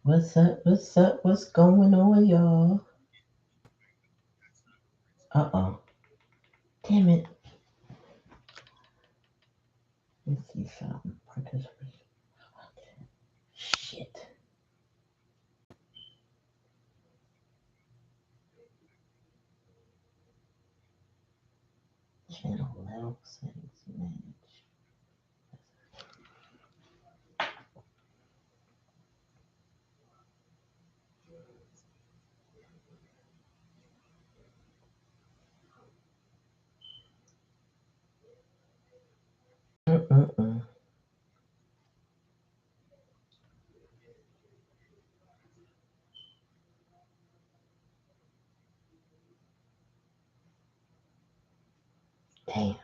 What's up? What's up? What's going on, y'all? Uh-oh. Damn it. Let's see something. Shit. Channel level settings manage. Mm-mm-mm. Damn.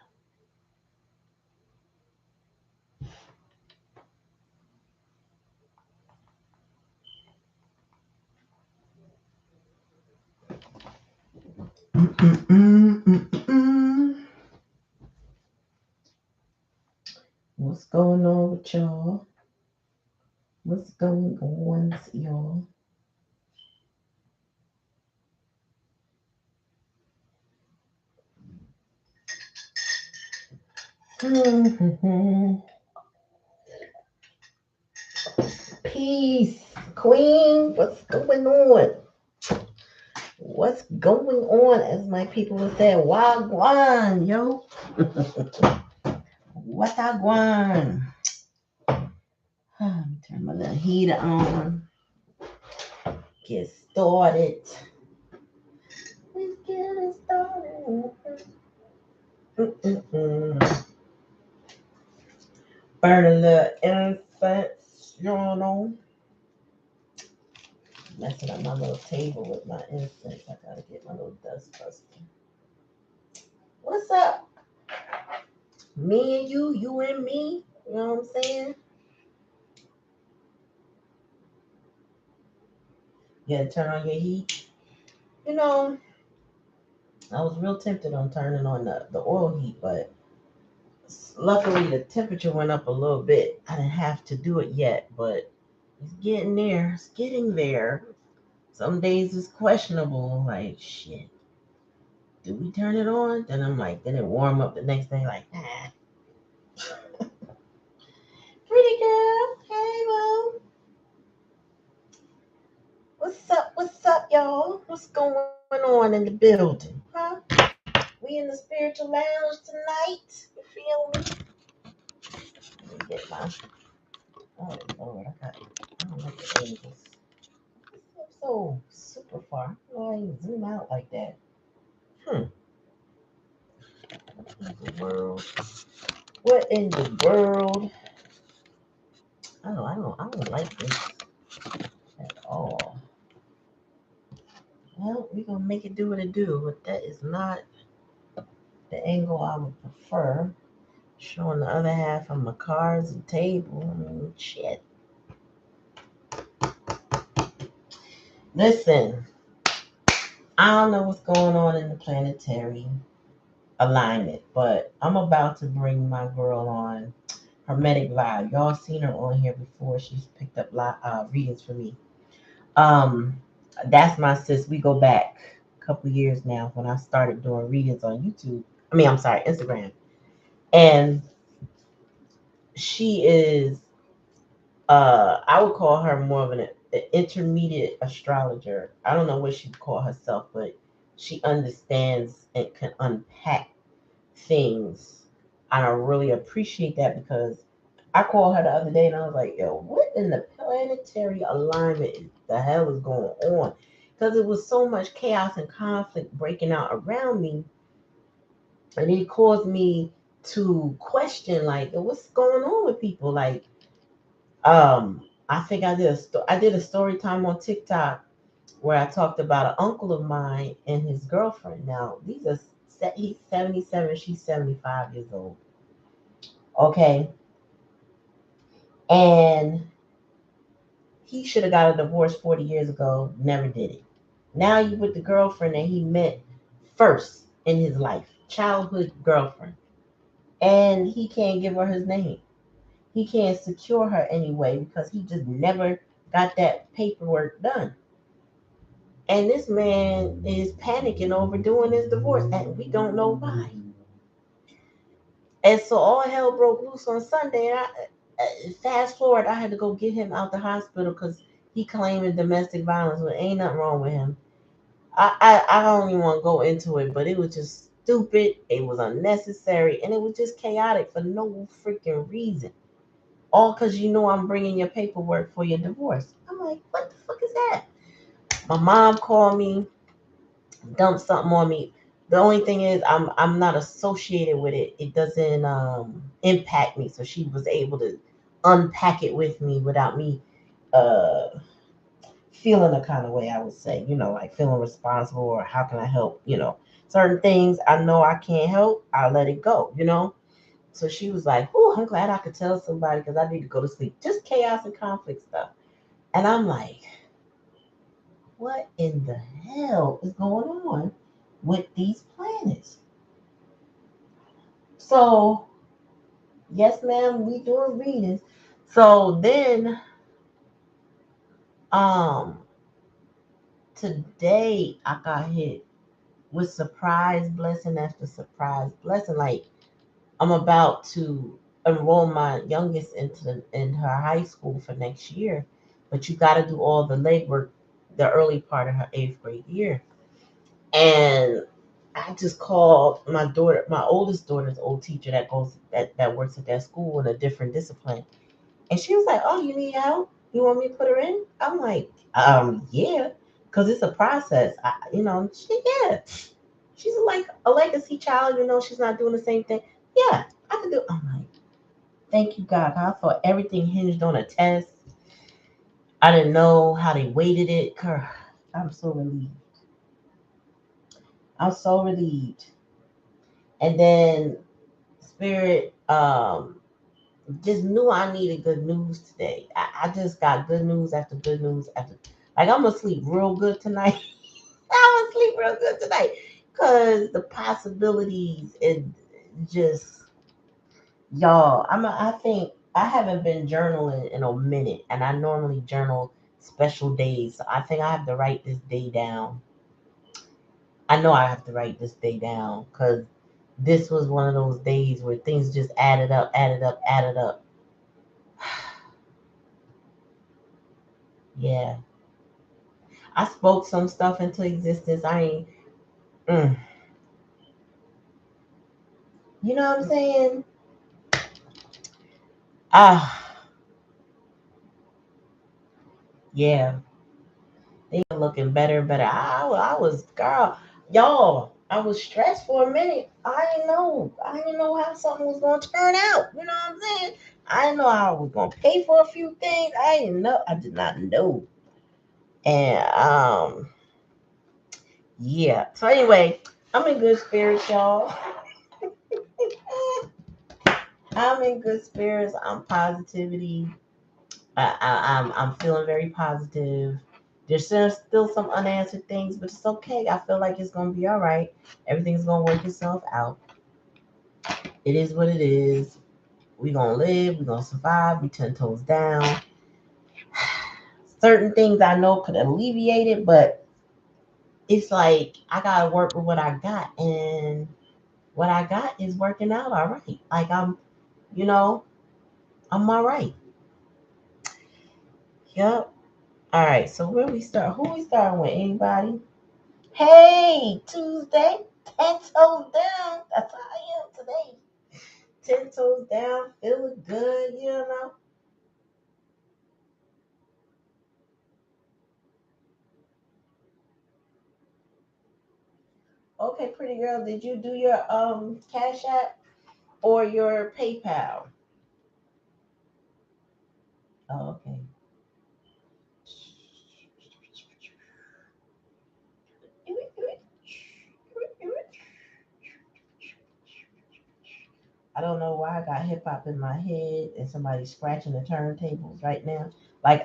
Mm-mm-mm-mm-mm. What's going on with y'all? What's going on with y'all? Peace, Queen. What's going on? What's going on? As my people would say, Wagwan, yo. What I want? Turn my little heater on. Get started. Let's get it started. Mm-mm-mm. Burn a little incense, you know. Messing up my little table with my incense. I gotta get my little dust buster. What's up? Me and you and me. You know what I'm saying? You gotta turn on your heat. You know, I was real tempted on turning on the oil heat, but luckily the temperature went up a little bit. I didn't have to do it yet, but it's getting there. It's getting there. Some days it's questionable. Like, shit, do we turn it on? Then I'm like, then it warm up the next day. Like, pretty girl. Hey, well, what's up? What's up, y'all? What's going on in the building? Huh? We in the spiritual lounge tonight. You feel me? Let me get my. Oh Lord, I don't like the angles. I'm so super far. Why you zoom out like that? Hmm. What in the world? What in the world? I don't like this at all. Well, we're gonna make it do what it do, but that is not the angle I would prefer. Showing the other half of my cards and table. I mean, shit. Listen, I don't know what's going on in the planetary alignment, but I'm about to bring my girl on Hermetic Vibe. Y'all seen her on here before. She's picked up readings for me. Um, that's my sis. We go back a couple years now when I started doing readings on YouTube. I'm sorry, Instagram. And she is, I would call her more of an intermediate astrologer. I don't know what she'd call herself, but she understands and can unpack things. And I really appreciate that because I called her the other day and I was like, yo, what in the planetary alignment the hell is going on? Because it was so much chaos and conflict breaking out around me. And it caused me to question, like, what's going on with people? Like, I think I did a story time on TikTok where I talked about an uncle of mine and his girlfriend. Now, he's 77, she's 75 years old. Okay. And he should have got a divorce 40 years ago, never did it. Now you with the girlfriend that he met first in his life, childhood girlfriend. And he can't give her his name. He can't secure her anyway because he just never got that paperwork done. And this man is panicking over doing his divorce, and we don't know why. And so all hell broke loose on Sunday. And fast forward, I had to go get him out the hospital because he claiming domestic violence. But ain't nothing wrong with him. I don't even want to go into it, but it was just stupid. It was unnecessary, and it was just chaotic for no freaking reason. All because you know I'm bringing your paperwork for your divorce. I'm like, what the fuck is that? My mom called me, dumped something on me. The only thing is, I'm not associated with it. It doesn't impact me. So she was able to unpack it with me without me uh feeling a kind of way. I would say, like feeling responsible or how can I help? Certain things I know I can't help. I'll let it go. So she was like, "Oh, I'm glad I could tell somebody because I need to go to sleep." Just chaos and conflict stuff. And I'm like, what in the hell is going on with these planets? So, yes, ma'am, we doing readings. So then, um, today I got hit with surprise blessing after surprise blessing. Like I'm about to enroll my youngest in her high school for next year, but you got to do all the legwork the early part of her eighth grade year. And I just called my daughter, my oldest daughter's old teacher that works at that school in a different discipline. And she was like, "Oh, you need help? You want me to put her in?" I'm like, yeah, because it's a process. Yeah. She's like a legacy child, she's not doing the same thing. Yeah, I can do. I'm like, thank you, God. I thought everything hinged on a test. I didn't know how they weighted it. Girl, I'm so relieved. I'm so relieved. And then Spirit just knew I needed good news today. I just got good news after good news after. Like I'm gonna sleep real good tonight. I'm gonna sleep real good tonight because the possibilities and just y'all. I think I haven't been journaling in a minute, and I normally journal special days. So I think I have to write this day down. I know I have to write this day down because this was one of those days where things just added up, added up, added up. Yeah, I spoke some stuff into existence. I ain't, mm, you know what I'm saying? Ah, yeah, they are looking better and better. I was, girl, y'all. I was stressed for a minute. I didn't know. I didn't know how something was going to turn out. You know what I'm saying? I didn't know how I was going to pay for a few things. I didn't know. I did not know. And yeah. So anyway, I'm in good spirits, y'all. I'm in good spirits. I'm positivity. I'm feeling very positive. There's still some unanswered things, but it's okay. I feel like it's gonna be all right. Everything's gonna work itself out. It is what it is. We gonna live. We gonna survive. We 10 toes down. Certain things I know could alleviate it, but it's like I gotta work with what I got, and what I got is working out all right. Like you know, I'm all right. Yep. All right. So where we start? Who we starting with? Anybody? Hey, Tuesday, 10 toes down. That's how I am today. 10 toes down, feeling good. Okay, pretty girl, did you do your Cash App or your PayPal? Oh, okay. I don't know why I got hip hop in my head and somebody scratching the turntables right now. Like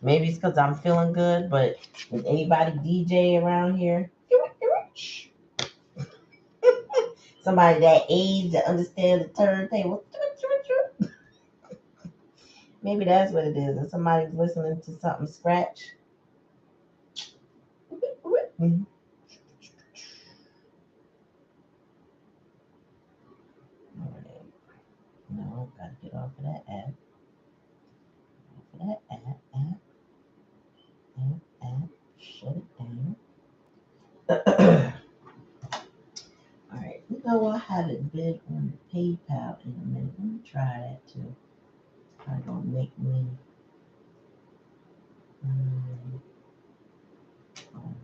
maybe it's because I'm feeling good, but is anybody DJ around here? Somebody that age that understand the turntable. Maybe that's what it is. And somebody's listening to something scratch. Mhm. All right. No, gotta get off of that app. Off of that app. Shut it down. All right. You know, I haven't bid on PayPal in a minute. Let me try that too. Probably gonna make me. Um, oh,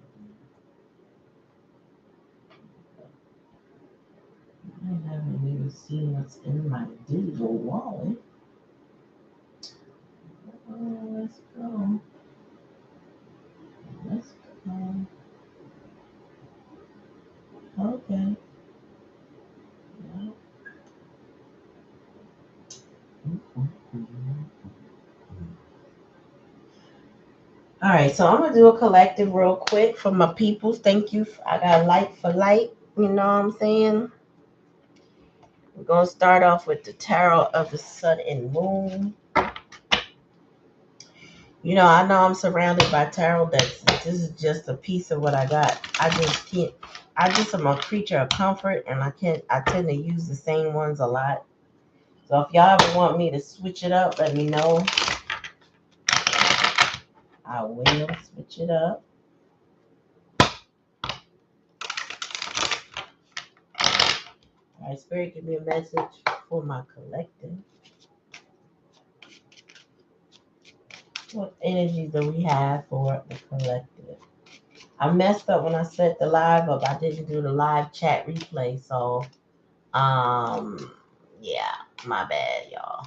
I haven't even seen what's in my digital wallet. Oh, let's go. Let's go. Okay. All right, so I'm gonna do a collective real quick for my peoples. Thank you. I got light for light. You know what I'm saying? We're gonna start off with the tarot of the sun and moon. You know, I know I'm surrounded by tarot decks. This is just a piece of what I got. I just can't. I just am a creature of comfort, and I can't. I tend to use the same ones a lot. So if y'all ever want me to switch it up, let me know. I will switch it up. All right, Spirit, give me a message for my collective. What energies do we have for the collective? I messed up when I set the live up. I didn't do the live chat replay, so yeah, my bad, y'all.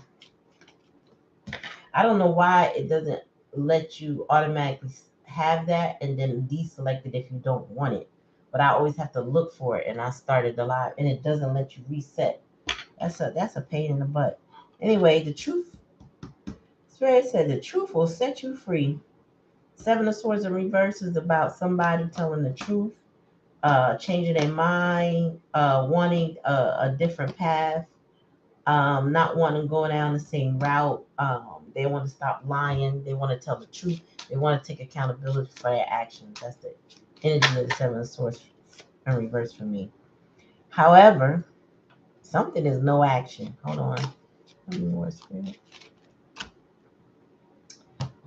I don't know why it doesn't let you automatically have that and then deselect it if you don't want it. But I always have to look for it, and I started the live, and it doesn't let you reset. That's a pain in the butt. Anyway, the truth. Spirit said the truth will set you free. Seven of Swords in reverse is about somebody telling the truth, changing their mind, wanting a different path, not wanting to go down the same route. They want to stop lying. They want to tell the truth. They want to take accountability for their actions. That's the energy of the Seven of Swords in reverse for me. However, something is no action. Hold on. Let me more spirit.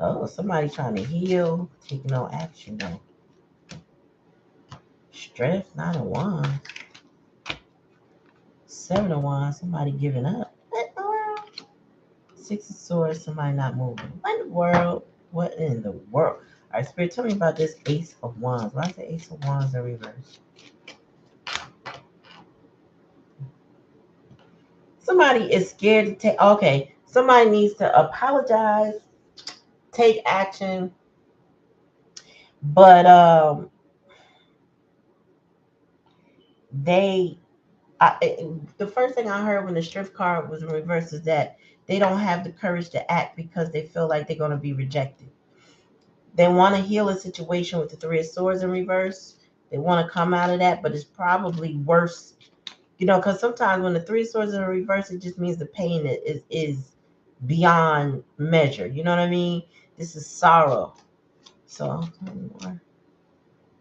Oh, somebody trying to heal, taking no action though. Strength, Nine of Wands. Seven of Wands, somebody giving up. What in the world? Six of Swords, somebody not moving. What in the world? What in the world? All right, Spirit, tell me about this Ace of Wands. Why is the Ace of Wands in reverse? Somebody is scared to take. Okay, somebody needs to apologize, take action, but they. The first thing I heard when the Strength card was in reverse is that they don't have the courage to act because they feel like they're going to be rejected. They want to heal a situation with the Three of Swords in reverse. They want to come out of that, but it's probably worse, because sometimes when the Three of Swords is in reverse, it just means the pain is beyond measure. You know what I mean? This is sorrow. So,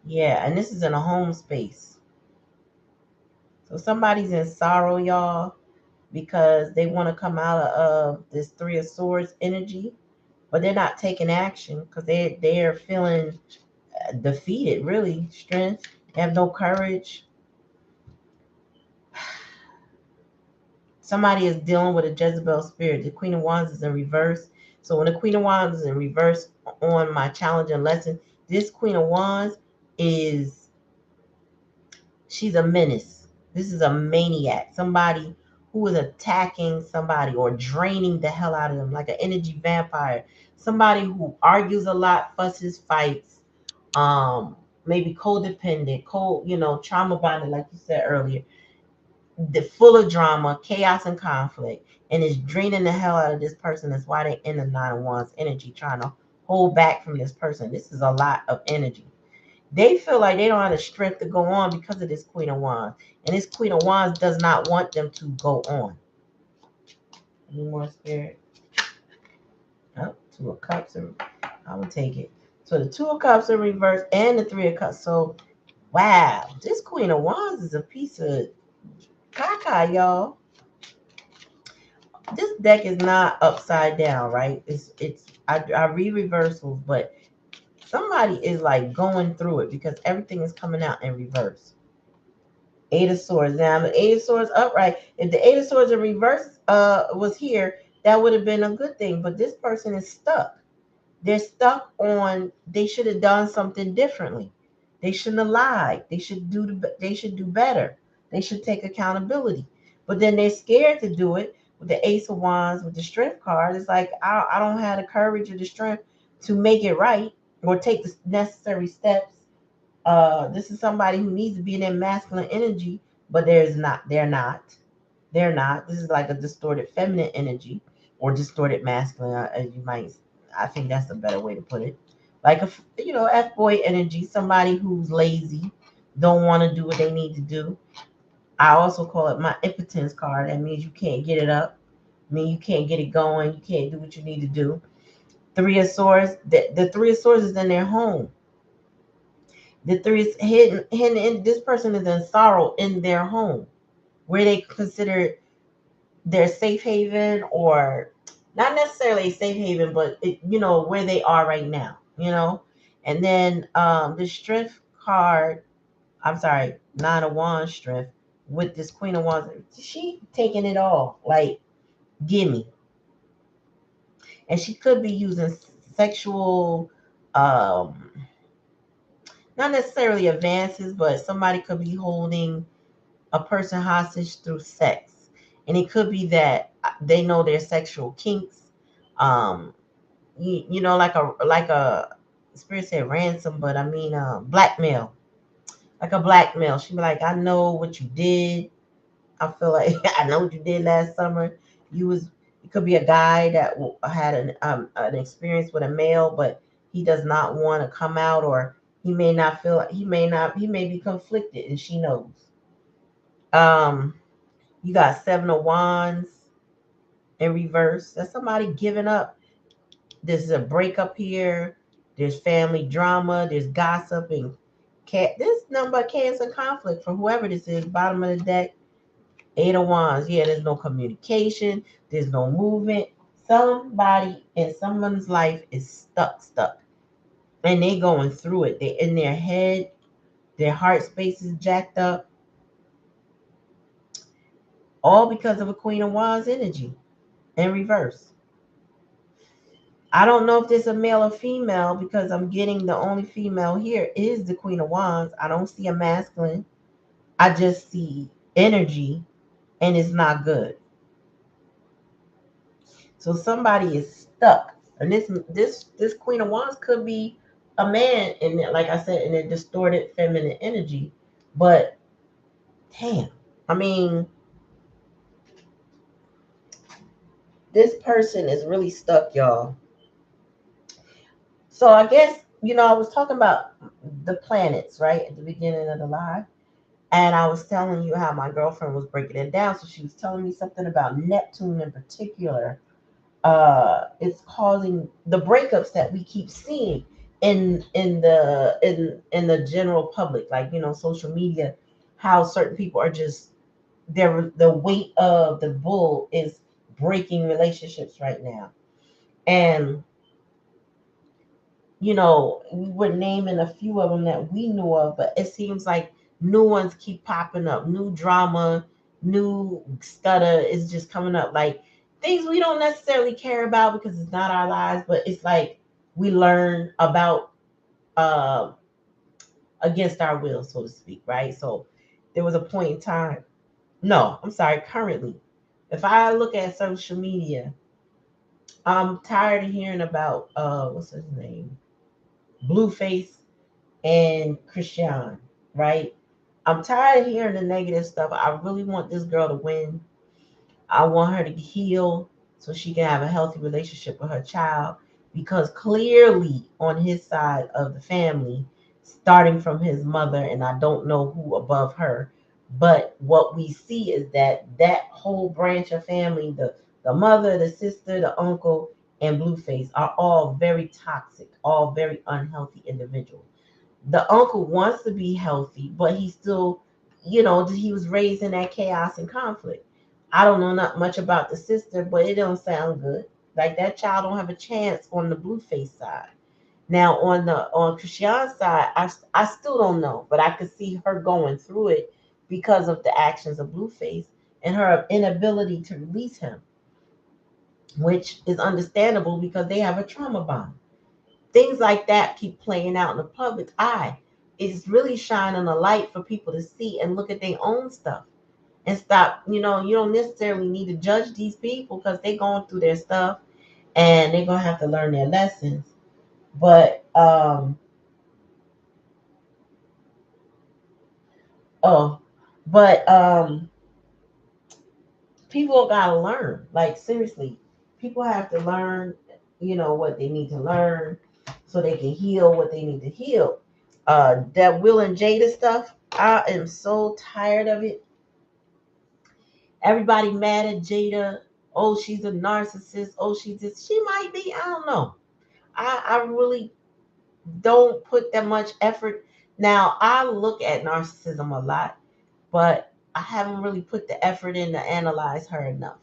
yeah, and this is in a home space. So somebody's in sorrow, y'all, because they want to come out of this Three of Swords energy, but they're not taking action because they're feeling defeated, really. Strength. They have no courage. Somebody is dealing with a Jezebel spirit. The Queen of Wands is in reverse. So when the Queen of Wands is in reverse on my challenge and lesson, this Queen of Wands is she's a menace. This is a maniac. Somebody who is attacking somebody or draining the hell out of them, like an energy vampire. Somebody who argues a lot, fusses, fights, maybe codependent, trauma bonded, like you said earlier, the full of drama, chaos, and conflict, and is draining the hell out of this person. That's why they're in the Nine of Wands energy, trying to hold back from this person. This is a lot of energy. They feel like they don't have the strength to go on because of this Queen of Wands, and this Queen of Wands does not want them to go on. Any more spirit? Two of Cups. I would take it. So the Two of Cups in reverse and the Three of Cups. So wow, this Queen of Wands is a piece of caca, y'all. This deck is not upside down, right? I read reversals, but somebody is like going through it because everything is coming out in reverse. Eight of Swords. Now the Eight of Swords upright. If the Eight of Swords in reverse was here, that would have been a good thing. But this person is stuck. They're stuck on. They should have done something differently. They shouldn't have lied. They should do better. They should take accountability. But then they're scared to do it with the Ace of Wands with the Strength card. It's like I don't have the courage or the strength to make it right or take the necessary steps. This is somebody who needs to be in their masculine energy, but they're not. They're not. This is like a distorted feminine energy or distorted masculine, as you might. I think that's a better way to put it. Like F boy energy, somebody who's lazy, don't want to do what they need to do. I also call it my impotence card. That means you can't get it up. I mean, you can't get it going. You can't do what you need to do. Three of Swords. The Three of Swords is in their home. The three is hidden in this person is in sorrow in their home, where they consider their safe haven, or not necessarily a safe haven, but where they are right now. And then the Strength card. I'm sorry, Nine of Wands Strength with this Queen of Wands. She taking it all, like gimme, and she could be using sexual. Um, Not necessarily advances, but somebody could be holding a person hostage through sex. And it could be that they know their sexual kinks. Um, like a spirit said ransom, but I mean blackmail. Like a blackmail. She'd be like, I know what you did. I feel like I know what you did last summer. You was It could be a guy that had an experience with a male, but he does not want to come out, or he may not feel he may be conflicted, and she knows. Um, you got Seven of Wands in reverse. That's somebody giving up. There's a breakup here. There's family drama. There's gossip and this number cancer conflict for whoever this is. Bottom of the deck. Eight of Wands. Yeah, there's no communication. There's no movement. Somebody in someone's life is stuck. And they going through it. They in their head. Their heart space is jacked up. All because of a Queen of Wands energy in reverse. I don't know if this is a male or female because I'm getting the only female here is the Queen of Wands. I don't see a masculine. I just see energy, and it's not good. So somebody is stuck, and this Queen of Wands could be a man, and like I said, in a distorted feminine energy. But damn, I mean, this person is really stuck, y'all. So I guess I was talking about the planets right at the beginning of the live, and I was telling you how my girlfriend was breaking it down. So she was telling me something about Neptune in particular. It's causing the breakups that we keep seeing in the general public, like social media, how certain people are just the weight of the bull is breaking relationships right now. And we were naming a few of them that we knew of, but it seems like new ones keep popping up. New drama, new stutter is just coming up. Like things we don't necessarily care about because it's not our lives, but it's like we learn about uh, against our will, so to speak, right? So there was a point in time. No, I'm sorry, currently. If I look at social media, I'm tired of hearing about what's his name? Blueface and Christian, right? I'm tired of hearing the negative stuff. I really want this girl to win. I want her to heal so she can have a healthy relationship with her child, because clearly on his side of the family, starting from his mother, and I don't know who above her, but what we see is that whole branch of family, the mother, the sister, the uncle, and Blueface are all very toxic, all very unhealthy individuals. The uncle wants to be healthy, but he still, he was raised in that chaos and conflict. I don't know not much about the sister, but it don't sound good. Like that child don't have a chance on the Blueface side. Now on Christian's side, I still don't know, but I could see her going through it because of the actions of Blueface and her inability to release him, which is understandable because they have a trauma bond. Things like that keep playing out in the public eye. It's really shining a light for people to see and look at their own stuff and stop. You don't necessarily need to judge these people because they're going through their stuff and they're gonna have to learn their lessons. But oh, but people gotta learn. Like seriously, people have to learn. What they need to learn so they can heal what they need to heal. That Will and Jada stuff, I am so tired of it. Everybody mad at Jada. Oh, she's a narcissist. Oh, she's this. She might be. I don't know. I really don't put that much effort. Now I look at narcissism a lot, but I haven't really put the effort in to analyze her enough.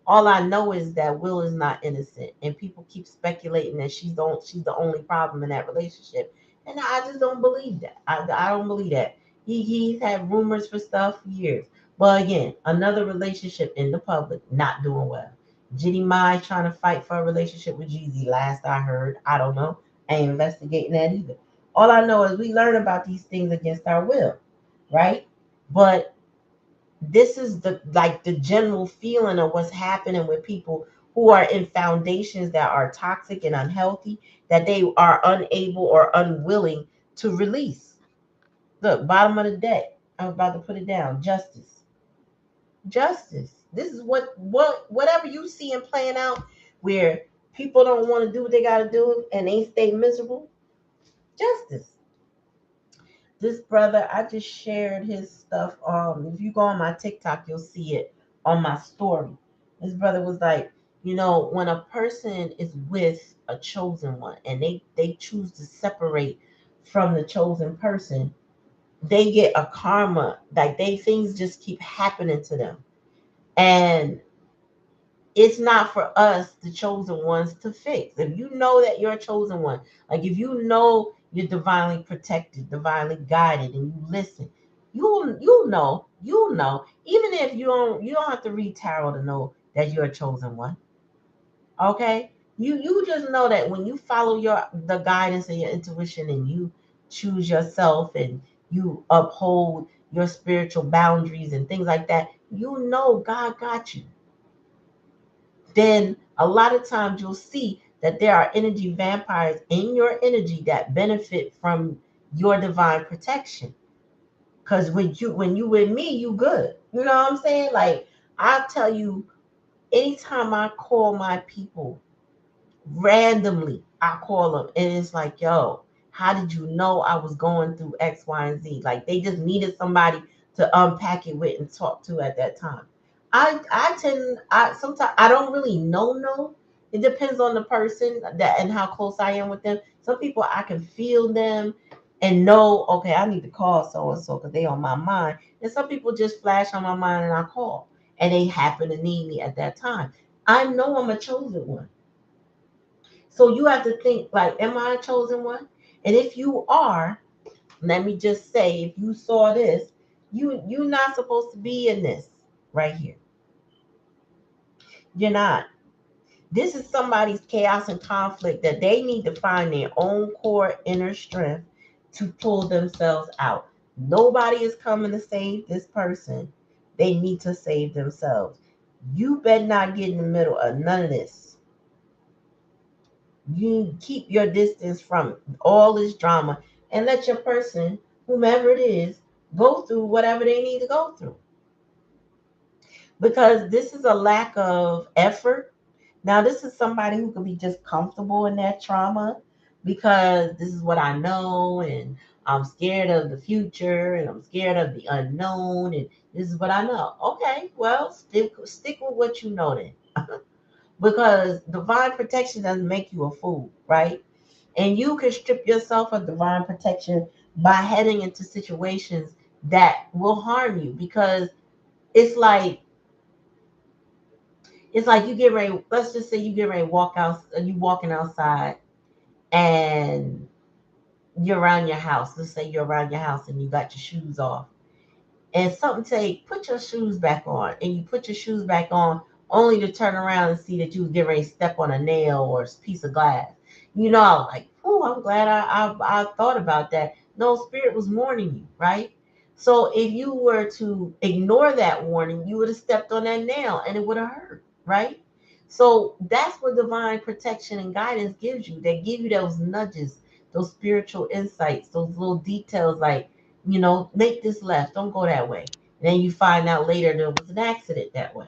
All I know is that Will is not innocent, and people keep speculating that she's the only problem in that relationship, and I just don't believe that. I don't believe that. He's had rumors for stuff for years, but again, another relationship in the public not doing well. Jitty Mai trying to fight for a relationship with Jeezy. Last I heard, I don't know. I ain't investigating that either. All I know is we learn about these things against our will, right? But this is the general feeling of what's happening with people who are in foundations that are toxic and unhealthy that they are unable or unwilling to release. Look, bottom of the deck. I'm about to put it down. Justice. Justice. This is whatever you see and playing out where people don't want to do what they gotta do and they stay miserable. Justice. This brother, I just shared his stuff. If you go on my TikTok, you'll see it on my story. This brother was like, when a person is with a chosen one and they choose to separate from the chosen person, they get a karma. Like they things just keep happening to them. And it's not for us, the chosen ones, to fix. If you know that you're a chosen one, like if you know you're divinely protected, divinely guided, and you listen, you'll know. Even if you don't have to read tarot to know that you're a chosen one. Okay, you just know that when you follow the guidance and your intuition, and you choose yourself, and you uphold your spiritual boundaries and things like that, God got you. Then a lot of times you'll see that there are energy vampires in your energy that benefit from your divine protection. Because when you with me, you good. You know what I'm saying? Like I tell you, anytime I call my people randomly, I call them and it's like, yo, how did you know I was going through X, Y, and Z? Like they just needed somebody to unpack it with and talk to at that time. I sometimes I don't really know. No, it depends on the person that and how close I am with them. Some people I can feel them and know, okay, I need to call so and so because they on my mind. And some people just flash on my mind and I call, and they happen to need me at that time. I know I'm a chosen one. So you have to think like, am I a chosen one? And if you are, let me just say, if you saw this, you're not supposed to be in this right here. You're not. This is somebody's chaos and conflict that they need to find their own core inner strength to pull themselves out. Nobody is coming to save this person. They need to save themselves. You better not get in the middle of none of this. You keep your distance from all this drama and let your person, whomever it is, go through whatever they need to go through. Because this is a lack of effort. Now, this is somebody who could be just comfortable in that trauma because this is what I know, and I'm scared of the future, and I'm scared of the unknown, and this is what I know. Okay, well, stick with what you know then. because divine protection doesn't make you a fool, right? And you can strip yourself of divine protection by heading into situations that will harm you, because it's like you get ready. Let's just say you get ready to walk out. You walking outside and you're around your house. Let's say you're around your house and you got your shoes off, and something say, put your shoes back on, and you put your shoes back on only to turn around and see that you was getting ready to step on a nail or a piece of glass. Like, oh, I'm glad I thought about that. No, spirit was warning you, right? So if you were to ignore that warning, you would have stepped on that nail and it would have hurt, right? So that's what divine protection and guidance gives you. They give you those nudges, those spiritual insights, those little details like, make this left, don't go that way. And then you find out later there was an accident that way.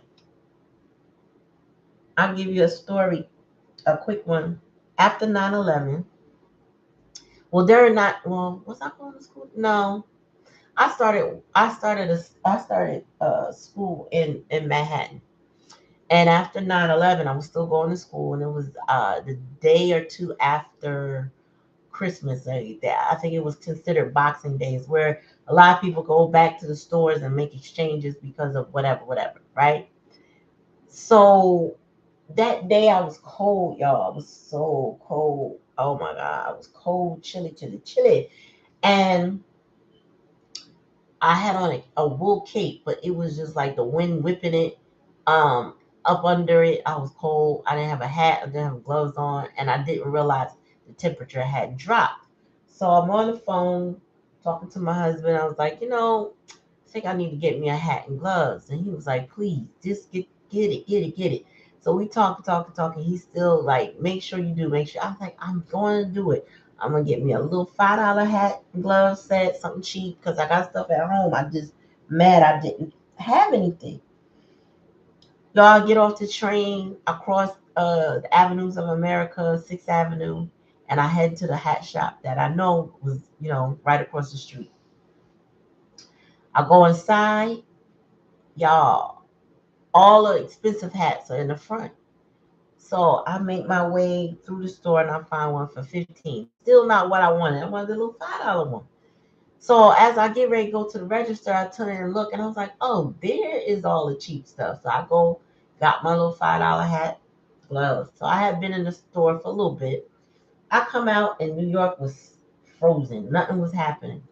I'll give you a story, a quick one. After 9/11, well, during that, well, was I going to school? No, I started school in Manhattan. And after 9/11, I was still going to school, and it was the day or two after Christmas. I think it was considered Boxing Days, where a lot of people go back to the stores and make exchanges because of whatever, right? So that day I was cold, y'all. I was so cold. Oh my God, I was cold, chilly. And I had on a wool cape, but it was just like the wind whipping it um, up under it. I was cold. I didn't have a hat. I didn't have gloves on, and I didn't realize the temperature had dropped. So I'm on the phone talking to my husband. I was like, I think I need to get me a hat and gloves. And he was like, please, just get it. So we talking. He's still like, make sure you do, make sure. I was like, I'm going to do it. I'm gonna get me a little $5 hat, glove set, something cheap, because I got stuff at home. I just mad I didn't have anything. Y'all get off the train across the avenues of America, Sixth Avenue, and I head to the hat shop that I know was, right across the street. I go inside, y'all. All the expensive hats are in the front. So I make my way through the store and I find one for 15. Still not what I wanted. I wanted a little $5 one. So as I get ready to go to the register, I turn and look, and I was like, "Oh, there is all the cheap stuff." So I go, got my little $5 hat, gloves. So I had been in the store for a little bit. I come out, and New York was frozen. Nothing was happening.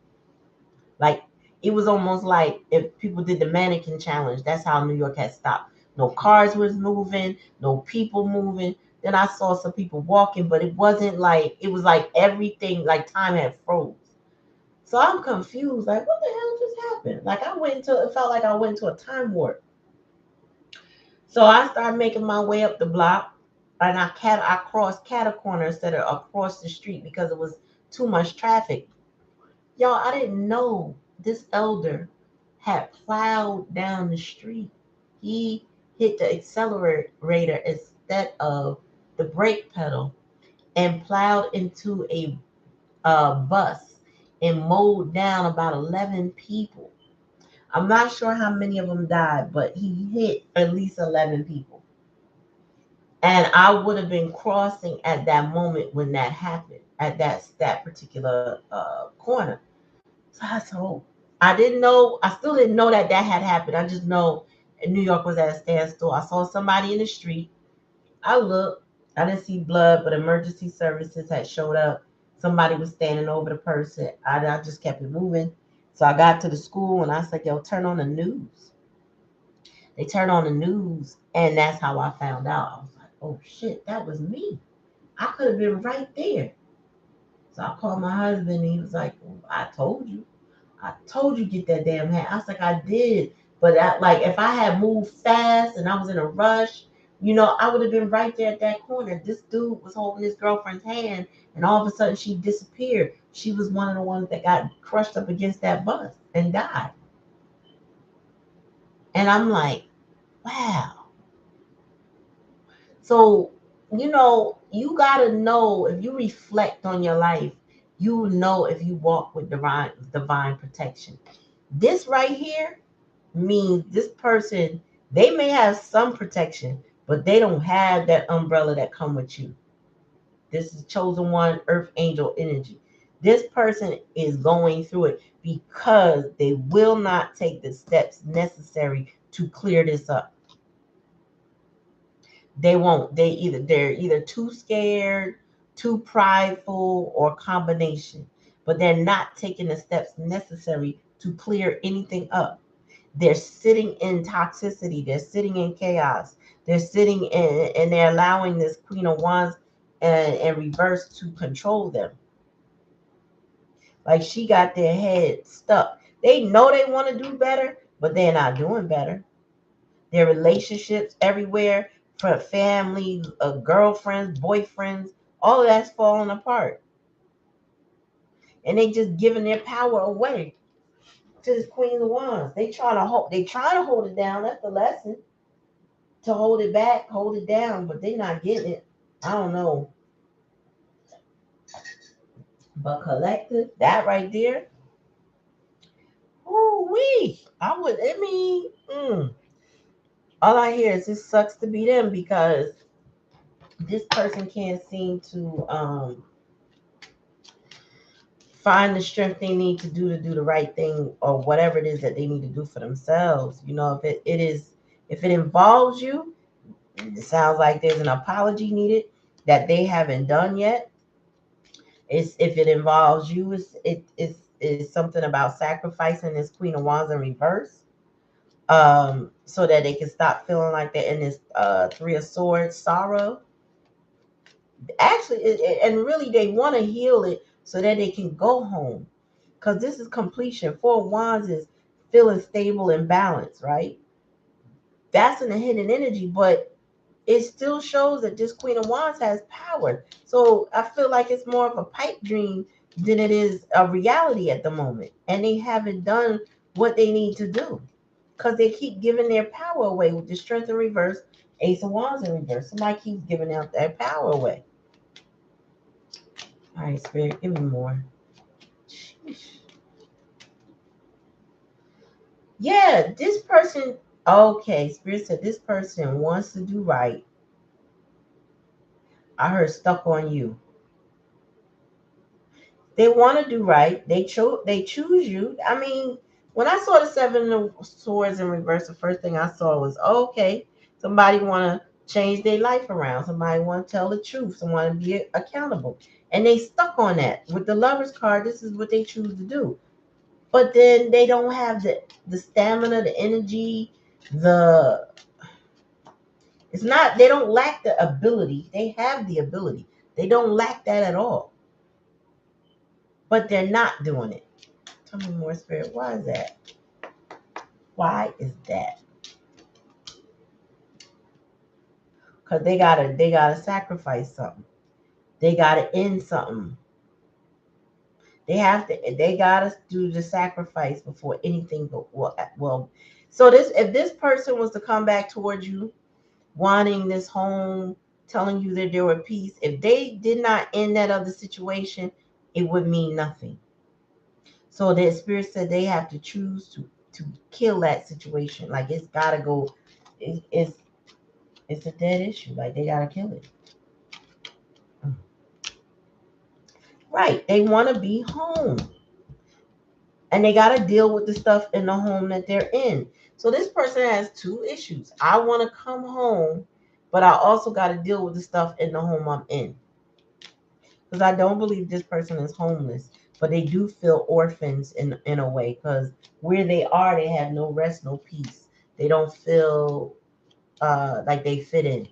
Like, it was almost like if people did the mannequin challenge. That's how New York had stopped. No cars was moving, no people moving. Then I saw some people walking, but it wasn't like, it was like everything, like time had froze. So I'm confused, like, what the hell just happened? Like, it felt like I went into a time warp. So I started making my way up the block, and I crossed Catter Corner instead of across the street because it was too much traffic. Y'all, I didn't know this elder had plowed down the street. He hit the accelerator instead of the brake pedal and plowed into a bus and mowed down about 11 people. I'm not sure how many of them died, but he hit at least 11 people. And I would have been crossing at that moment when that happened, at that particular corner. So I didn't know, I still didn't know that had happened. I just know New York was at a standstill. I saw somebody in the street. I looked, I didn't see blood, but emergency services had showed up. Somebody was standing over the person. I just kept it moving. So I got to the school and I said, yo, turn on the news. They turned on the news, and that's how I found out. I was like, oh shit, that was me. I could have been right there. So I called my husband and he was like, well, I told you get that damn hat. I was like, I did. But like, if I had moved fast and I was in a rush, I would have been right there at that corner. This dude was holding his girlfriend's hand, and all of a sudden she disappeared. She was one of the ones that got crushed up against that bus and died. And I'm like, wow. So, you got to know, if you reflect on your life, you know if you walk with divine protection. This right here means this person, they may have some protection, but they don't have that umbrella that come with you. This is chosen one, earth angel energy. This person is going through it because they will not take the steps necessary to clear this up. They won't. They're either too scared, too prideful, or combination. But they're not taking the steps necessary to clear anything up. They're sitting in toxicity. They're sitting in chaos. They're sitting in, and they're allowing this Queen of Wands and reverse to control them. Like she got their head stuck. They know they want to do better, but they're not doing better. Their relationships everywhere, for family, girlfriends, boyfriends, all of that's falling apart. And they just giving their power away to this Queen of Wands. They try to hold it down. That's the lesson. To hold it back, hold it down, but they're not getting it. I don't know. But collective, that right there, ooh wee. All I hear is this sucks to be them because this person can't seem to find the strength they need to do the right thing or whatever it is that they need to do for themselves. You know, if it involves you, it sounds like there's an apology needed that they haven't done yet. It's if it involves you, it's something about sacrificing this Queen of Wands in reverse. So that they can stop feeling like they're in this Three of Swords sorrow. Actually, and really, they want to heal it so that they can go home. Because this is completion. Four of Wands is feeling stable and balanced, right? That's in the hidden energy, but it still shows that this Queen of Wands has power. So I feel like it's more of a pipe dream than it is a reality at the moment. And they haven't done what they need to do because they keep giving their power away with the Strength in reverse, Ace of Wands in reverse. Somebody keeps giving out their power away. All right, Spirit, give me more. Sheesh. Yeah, this person, okay, Spirit said this person wants to do right. I heard stuck on you. They want to do right. They choose you. I mean, when I saw the Seven of Swords in reverse, the first thing I saw was, oh, okay, somebody want to change their life around. Somebody want to tell the truth. Someone to be accountable. And they stuck on that. With the Lover's card, this is what they choose to do. But then they don't have the stamina, the energy, the it's not they don't lack the ability. They have the ability. They don't lack that at all. But they're not doing it. Tell me more, Spirit. Why is that? Why is that? Because they gotta sacrifice something. They gotta end something. They gotta do the sacrifice before anything well. So this if this person was to come back towards you, wanting this home, telling you that they were at peace, if they did not end that other situation, it would mean nothing. So the spirit said they have to choose to kill that situation. Like it's gotta go. It's it's a dead issue. Like they gotta kill it. Right. They want to be home. And they gotta deal with the stuff in the home that they're in. So this person has two issues. I want to come home, but I also gotta deal with the stuff in the home I'm in. Because I don't believe this person is homeless, but they do feel orphans in a way. Because where they are, they have no rest, no peace. They don't feel like they fit in.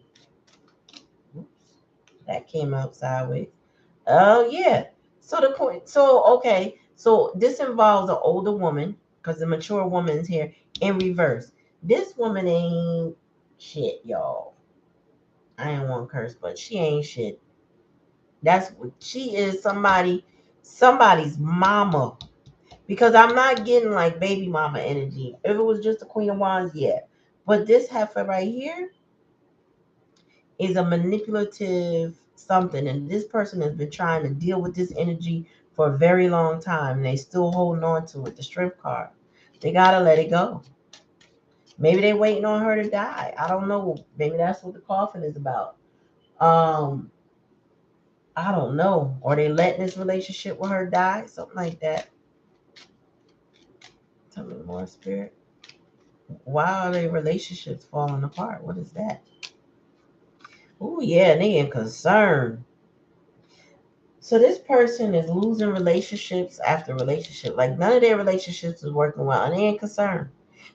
Oops, that came out sideways. Oh yeah. So the point. So okay. So this involves an older woman because the mature woman's here in reverse. This woman ain't shit, y'all. I ain't want to curse, but she ain't shit. That's what she is. Somebody's mama. Because I'm not getting like baby mama energy. If it was just the Queen of Wands, yeah. But this heifer right here is a manipulative something, and this person has been trying to deal with this energy for a very long time, and they still holding on to it. The Strength card, they gotta let it go. Maybe they waiting on her to die. I don't know. Maybe that's what the coffin is about. Um, I don't know. Or they letting this relationship with her die, something like that. Tell me more, spirit. Why are their relationships falling apart? What is that? Oh yeah, they in concern. So this person is losing relationships after relationship. Like none of their relationships is working well, and they ain't concerned.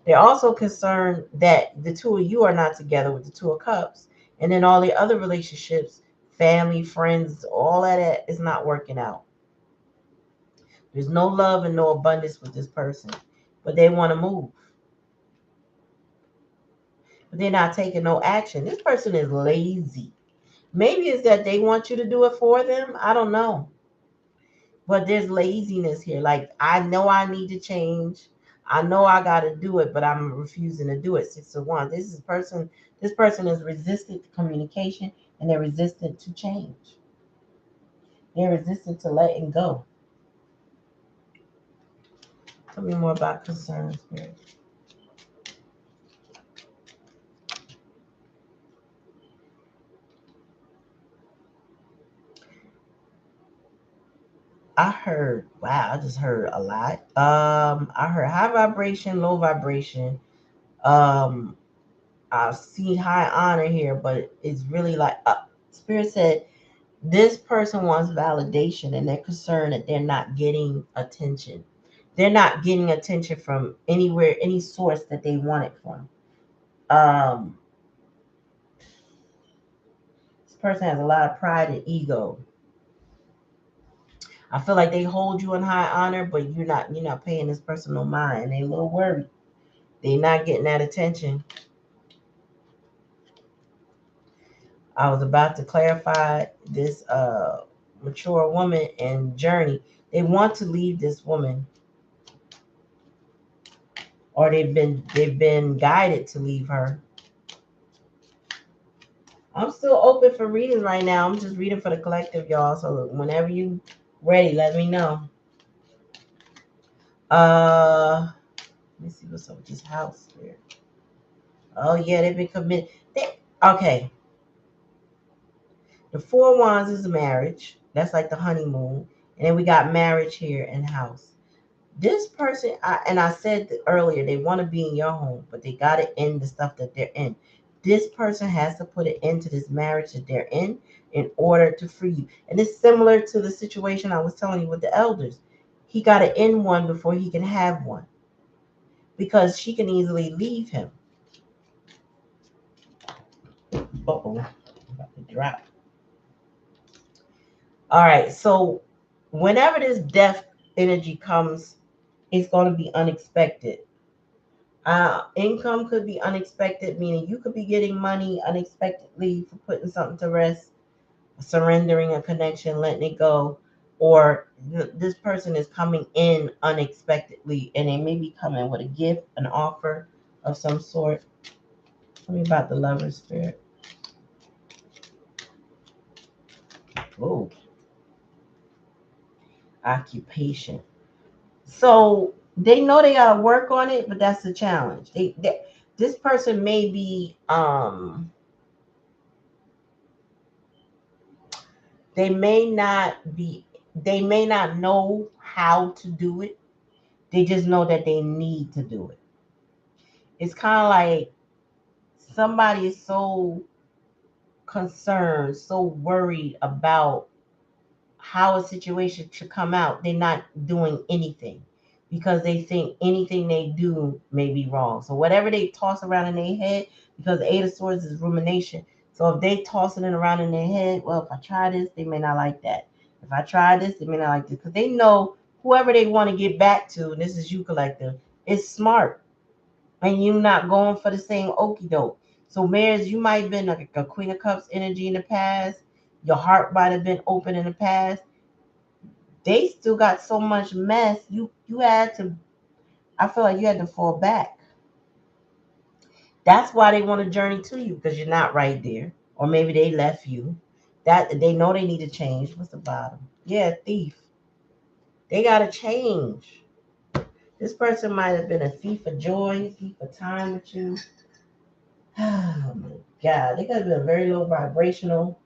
They're also concerned that the two of you are not together with the two of cups, and then all the other relationships, family, friends, all of that is not working out. There's no love and no abundance with this person, but they want to move, but they're not taking no action. This person is lazy. Maybe it's that they want you to do it for them. I don't know. But there's laziness here. Like I know I need to change. I know I gotta do it, but I'm refusing to do it. 6 of Wands. This person is resistant to communication and they're resistant to change. They're resistant to letting go. Tell me more about concern, spirit. I heard, wow, I just heard a lot. I heard high vibration, low vibration. Um, I see high honor here, but it's really like spirit said this person wants validation and they're concerned that they're not getting attention. They're not getting attention from anywhere, any source that they want it from. Um, this person has a lot of pride and ego. I feel like they hold you in high honor, but you're not paying this person no mind. And they a little worried. They're not getting that attention. I was about to clarify this mature woman and journey. They want to leave this woman, or they've been guided to leave her. I'm still open for readings right now. I'm just reading for the collective, y'all. So whenever you ready, let me know. Let me see what's up with this house here. Oh yeah, they've been committed. Okay, the 4 of Wands is marriage. That's like the honeymoon, and then we got marriage here in house. This person, and I said earlier, they want to be in your home, but they got to end the stuff that they're in. This person has to put an end to this marriage that they're in order to free you. And it's similar to the situation I was telling you with the elders. He got to end one before he can have one because she can easily leave him. Uh-oh, about to drop. All right, so whenever this death energy comes, it's going to be unexpected. Income could be unexpected, meaning you could be getting money unexpectedly for putting something to rest, surrendering a connection, letting it go, or this person is coming in unexpectedly and they may be coming with a gift, an offer of some sort. Tell me about the lover's spirit. Oh, occupation. So they know they gotta work on it, but that's the challenge. This person may be they may not be they may not know how to do it. They just know that they need to do it. It's kind of like somebody is so concerned, so worried about how a situation should come out, they're not doing anything because they think anything they do may be wrong. So whatever they toss around in their head, because Eight of Swords is rumination. So if they tossing it around in their head, well, if I try this, they may not like that. If I try this, they may not like this. Because they know whoever they want to get back to, and this is you collective, is smart. And you're not going for the same okey doke. So Mares, you might have been like a Queen of Cups energy in the past. Your heart might have been open in the past. They still got so much mess. You had to. I feel like you had to fall back. That's why they want to journey to you because you're not right there, or maybe they left you. That they know they need to change. What's the bottom? Yeah, thief. They gotta change. This person might have been a thief of joy, thief of time with you. Oh my God, they could have been very low vibrational.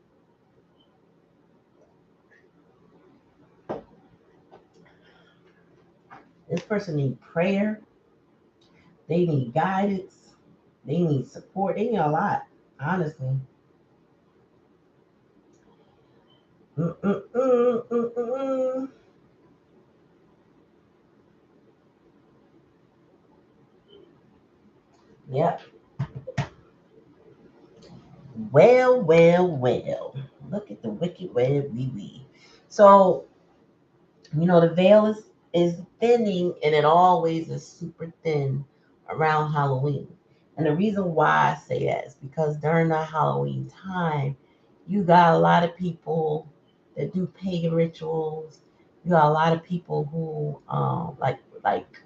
This person need prayer. They need guidance. They need support. They need a lot, honestly. Mm-mm-mm-mm-mm-mm. Yep. Well, well, well. Look at the wicked web we weave. So, the veil is thinning, and it always is super thin around Halloween. And the reason why I say that is because during the Halloween time, you got a lot of people that do pagan rituals. You got a lot of people who like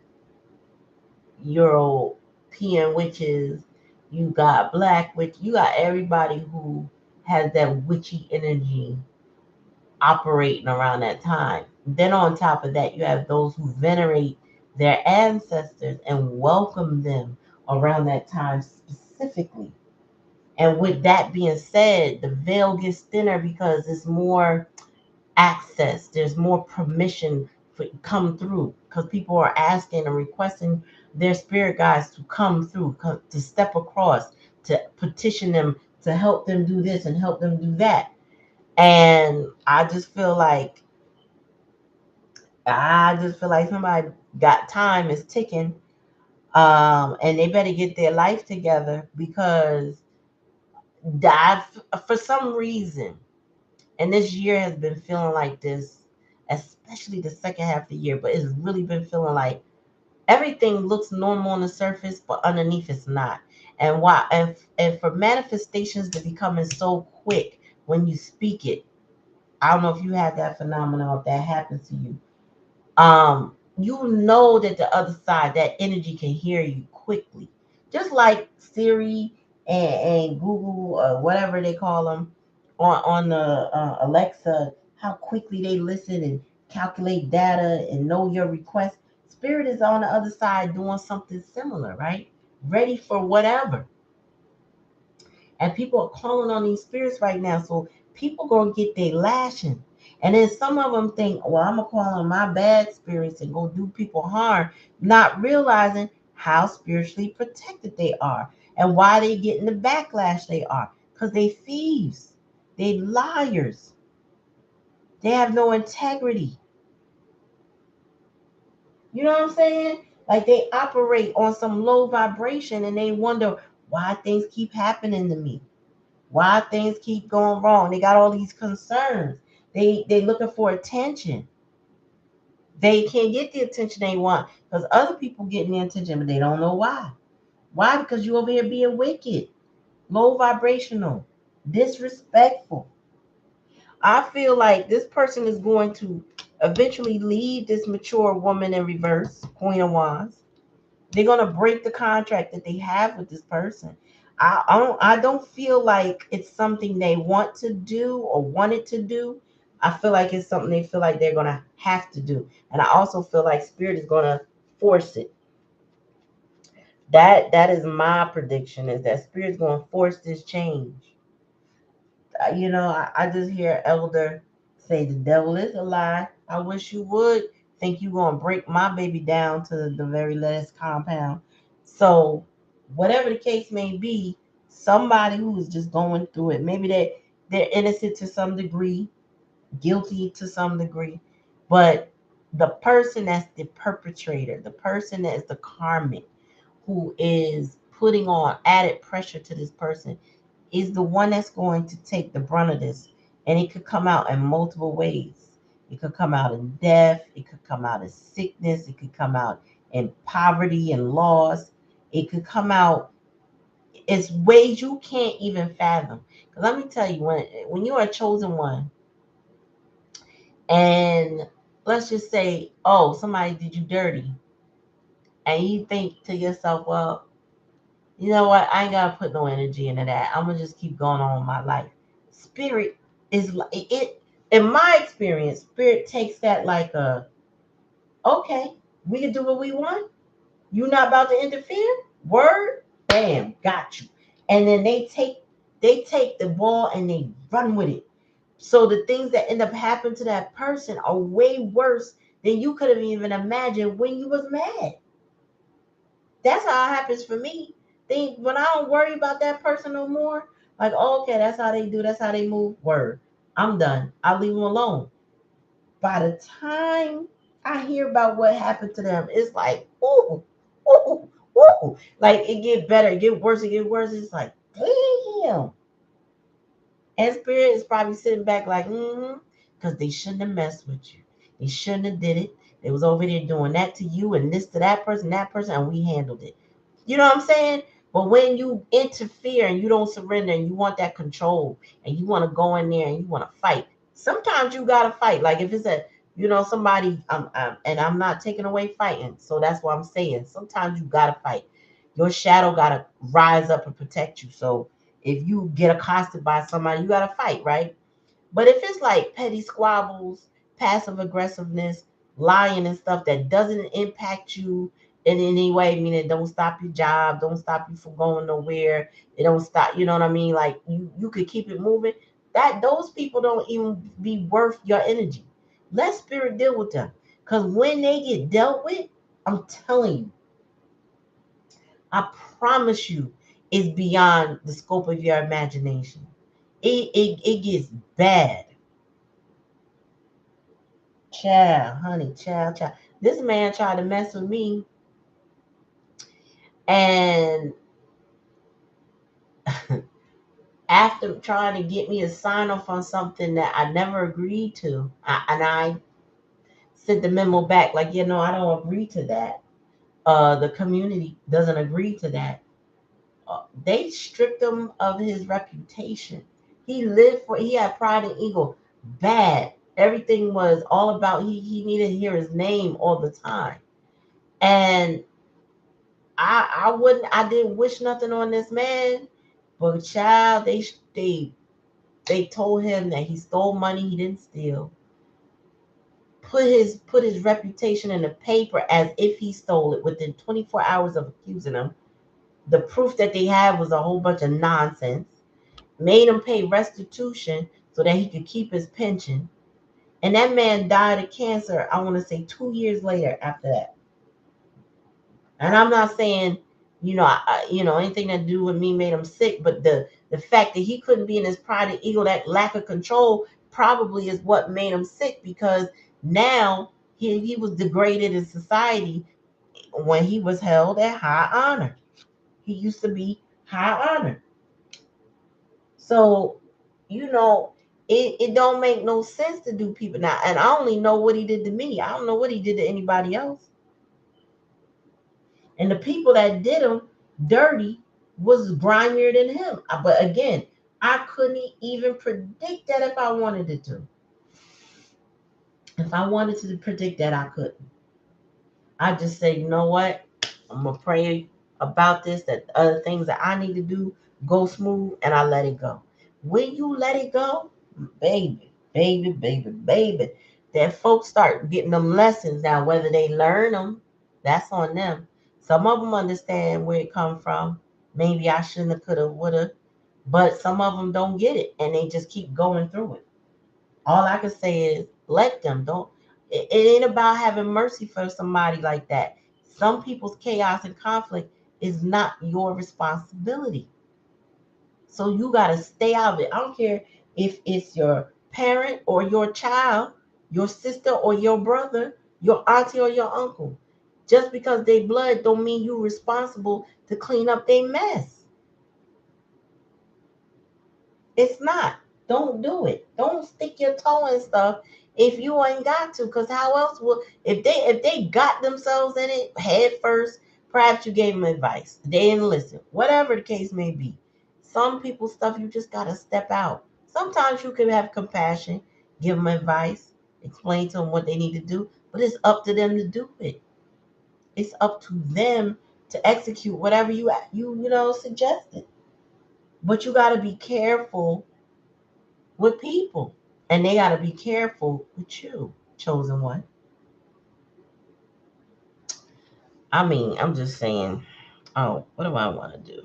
European witches. You got black witch. You got everybody who has that witchy energy operating around that time. Then on top of that, you have those who venerate their ancestors and welcome them around that time specifically. And with that being said, the veil gets thinner because there's more access, there's more permission for come through because people are asking and requesting their spirit guides to come through, to step across, to petition them to help them do this and help them do that. And I just feel like somebody got time is ticking, and they better get their life together because that for some reason, and this year has been feeling like this, especially the second half of the year, but it's really been feeling like everything looks normal on the surface, but underneath it's not. And for manifestations to becoming so quick when you speak it, I don't know if you had that phenomenon, if that happens to you. You know that the other side, that energy can hear you quickly. Just like Siri and Google, whatever they call them, on the Alexa, how quickly they listen and calculate data and know your request. Spirit is on the other side doing something similar, right? Ready for whatever. And people are calling on these spirits right now. So people gonna get their lashing. And then some of them think, well, I'm gonna call on my bad spirits and go do people harm, not realizing how spiritually protected they are and why they getting the backlash they are. Because they thieves, they liars, they have no integrity. You know what I'm saying? Like they operate on some low vibration and they wonder why things keep happening to me. Why things keep going wrong. They got all these concerns. They looking for attention. They can't get the attention they want because other people getting the attention, but they don't know why. Why? Because you over here being wicked, low vibrational, disrespectful. I feel like this person is going to eventually leave this mature woman in reverse, Queen of Wands. They're gonna break the contract that they have with this person. I don't feel like it's something they want to do or wanted to do. I feel like it's something they feel like they're gonna have to do. And I also feel like spirit is gonna force it. That is my prediction is that spirit's gonna force this change. I just hear elder say the devil is a lie. I wish you would think you gonna break my baby down to the very last compound. So whatever the case may be, somebody who is just going through it, maybe they're innocent to some degree, guilty to some degree, but the person that's the perpetrator, the person that is the karmic, who is putting on added pressure to this person is the one that's going to take the brunt of this. And it could come out in multiple ways. It could come out in death, it could come out in sickness, it could come out in poverty and loss. It could come out it's ways you can't even fathom. Because let me tell you, when you are a chosen one, and let's just say, oh, somebody did you dirty, and you think to yourself, well, you know what? I ain't gotta put no energy into that. I'm gonna just keep going on with my life. Spirit is like it. In my experience, spirit takes that like a okay. We can do what we want. You not about to interfere? Word? Bam, got you. And then they take the ball and they run with it. So the things that end up happening to that person are way worse than you could have even imagined when you was mad. That's how it happens for me. When I don't worry about that person no more, like, oh, okay, that's how they do, that's how they move. Word. I'm done. I leave them alone. By the time I hear about what happened to them, it's like, ooh, ooh, ooh. Like it get better, it get worse, it get worse. It's like, damn. And spirit is probably sitting back like, mm-hmm, because they shouldn't have messed with you. They shouldn't have did it. They was over there doing that to you and this to that person, and we handled it. You know what I'm saying? But when you interfere and you don't surrender and you want that control and you want to go in there and you want to fight, sometimes you gotta fight. Like if it's somebody, and I'm not taking away fighting, so that's what I'm saying. Sometimes you gotta fight. Your shadow gotta rise up and protect you. So if you get accosted by somebody, you gotta fight, right? But if it's like petty squabbles, passive aggressiveness, lying and stuff that doesn't impact you in any way, meaning don't stop your job, don't stop you from going nowhere, it don't stop, you know what I mean? Like you could keep it moving. That those people don't even be worth your energy. Let spirit deal with them. Cause when they get dealt with, I'm telling you, I promise you, it's beyond the scope of your imagination. It gets bad. Child, honey, child. This man tried to mess with me, and after trying to get me to sign off on something that I never agreed to, and I sent the memo back like, I don't agree to that. The community doesn't agree to that. They stripped him of his reputation. He had pride and ego. Bad. Everything was all about he needed to hear his name all the time. And I didn't wish nothing on this man, but child, they told him that he stole money he didn't steal. Put his reputation in the paper as if he stole it within 24 hours of accusing him. The proof that they had was a whole bunch of nonsense. Made him pay restitution so that he could keep his pension. And that man died of cancer, I want to say 2 years later after that. And I'm not saying, anything that do with me made him sick, but the fact that he couldn't be in his pride and ego, that lack of control, probably is what made him sick because now he was degraded in society when he was held at high honor. He used to be high honor. So, you know, it don't make no sense to do people now. And I only know what he did to me. I don't know what he did to anybody else. And the people that did him dirty was grimier than him. But again, I couldn't even predict that if I wanted it to. If I wanted to predict that, I couldn't. I just say, you know what? I'm gonna pray about this, that the other things that I need to do go smooth, and I let it go. When you let it go, baby, that folks start getting them lessons now. Whether they learn them, that's on them. Some of them understand where it come from. Maybe I shouldn't have, could have, would have, but some of them don't get it, and they just keep going through it. All I can say is let them. Don't. It ain't about having mercy for somebody like that. Some people's chaos and conflict is not your responsibility. So you got to stay out of it. I don't care if it's your parent or your child, your sister or your brother, your auntie or your uncle. Just because they blood don't mean you're responsible to clean up their mess. It's not. Don't do it. Don't stick your toe in stuff if you ain't got to. Cause how else will if they got themselves in it head first? Perhaps you gave them advice. They didn't listen. Whatever the case may be. Some people's stuff you just gotta step out. Sometimes you can have compassion, give them advice, explain to them what they need to do, but it's up to them to do it. It's up to them to execute whatever you suggested. But you gotta be careful with people. And they got to be careful with you, chosen one. I mean, I'm just saying. Oh, what do I want to do?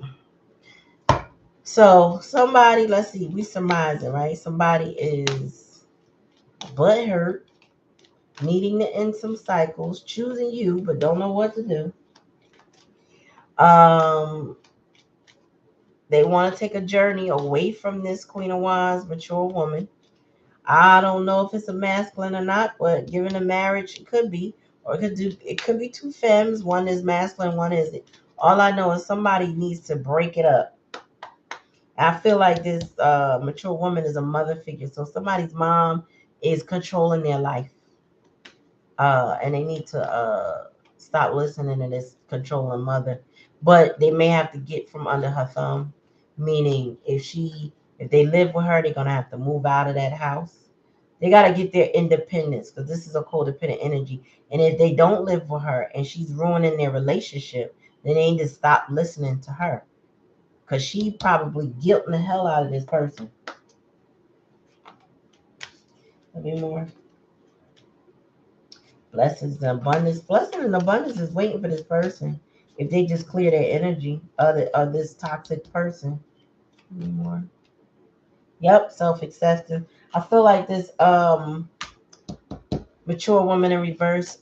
So somebody, let's see, we surmising, right? Somebody is butthurt, needing to end some cycles, choosing you, but don't know what to do. Um, they want to take a journey away from this Queen of Wands, mature woman. I don't know if it's a masculine or not, but given a marriage, it could be, or it could be two femmes. One is masculine, one isn't. All I know is somebody needs to break it up. I feel like this mature woman is a mother figure, so somebody's mom is controlling their life, and they need to stop listening to this controlling mother. But they may have to get from under her thumb, meaning if they live with her, they're gonna have to move out of that house. They gotta get their independence because this is a codependent energy. And if they don't live with her and she's ruining their relationship, then they need to stop listening to her because she probably guilting the hell out of this person. A bit more. Blessings and abundance is waiting for this person if they just clear their energy of this toxic person. More. Yep, self acceptance. I feel like this mature woman in reverse,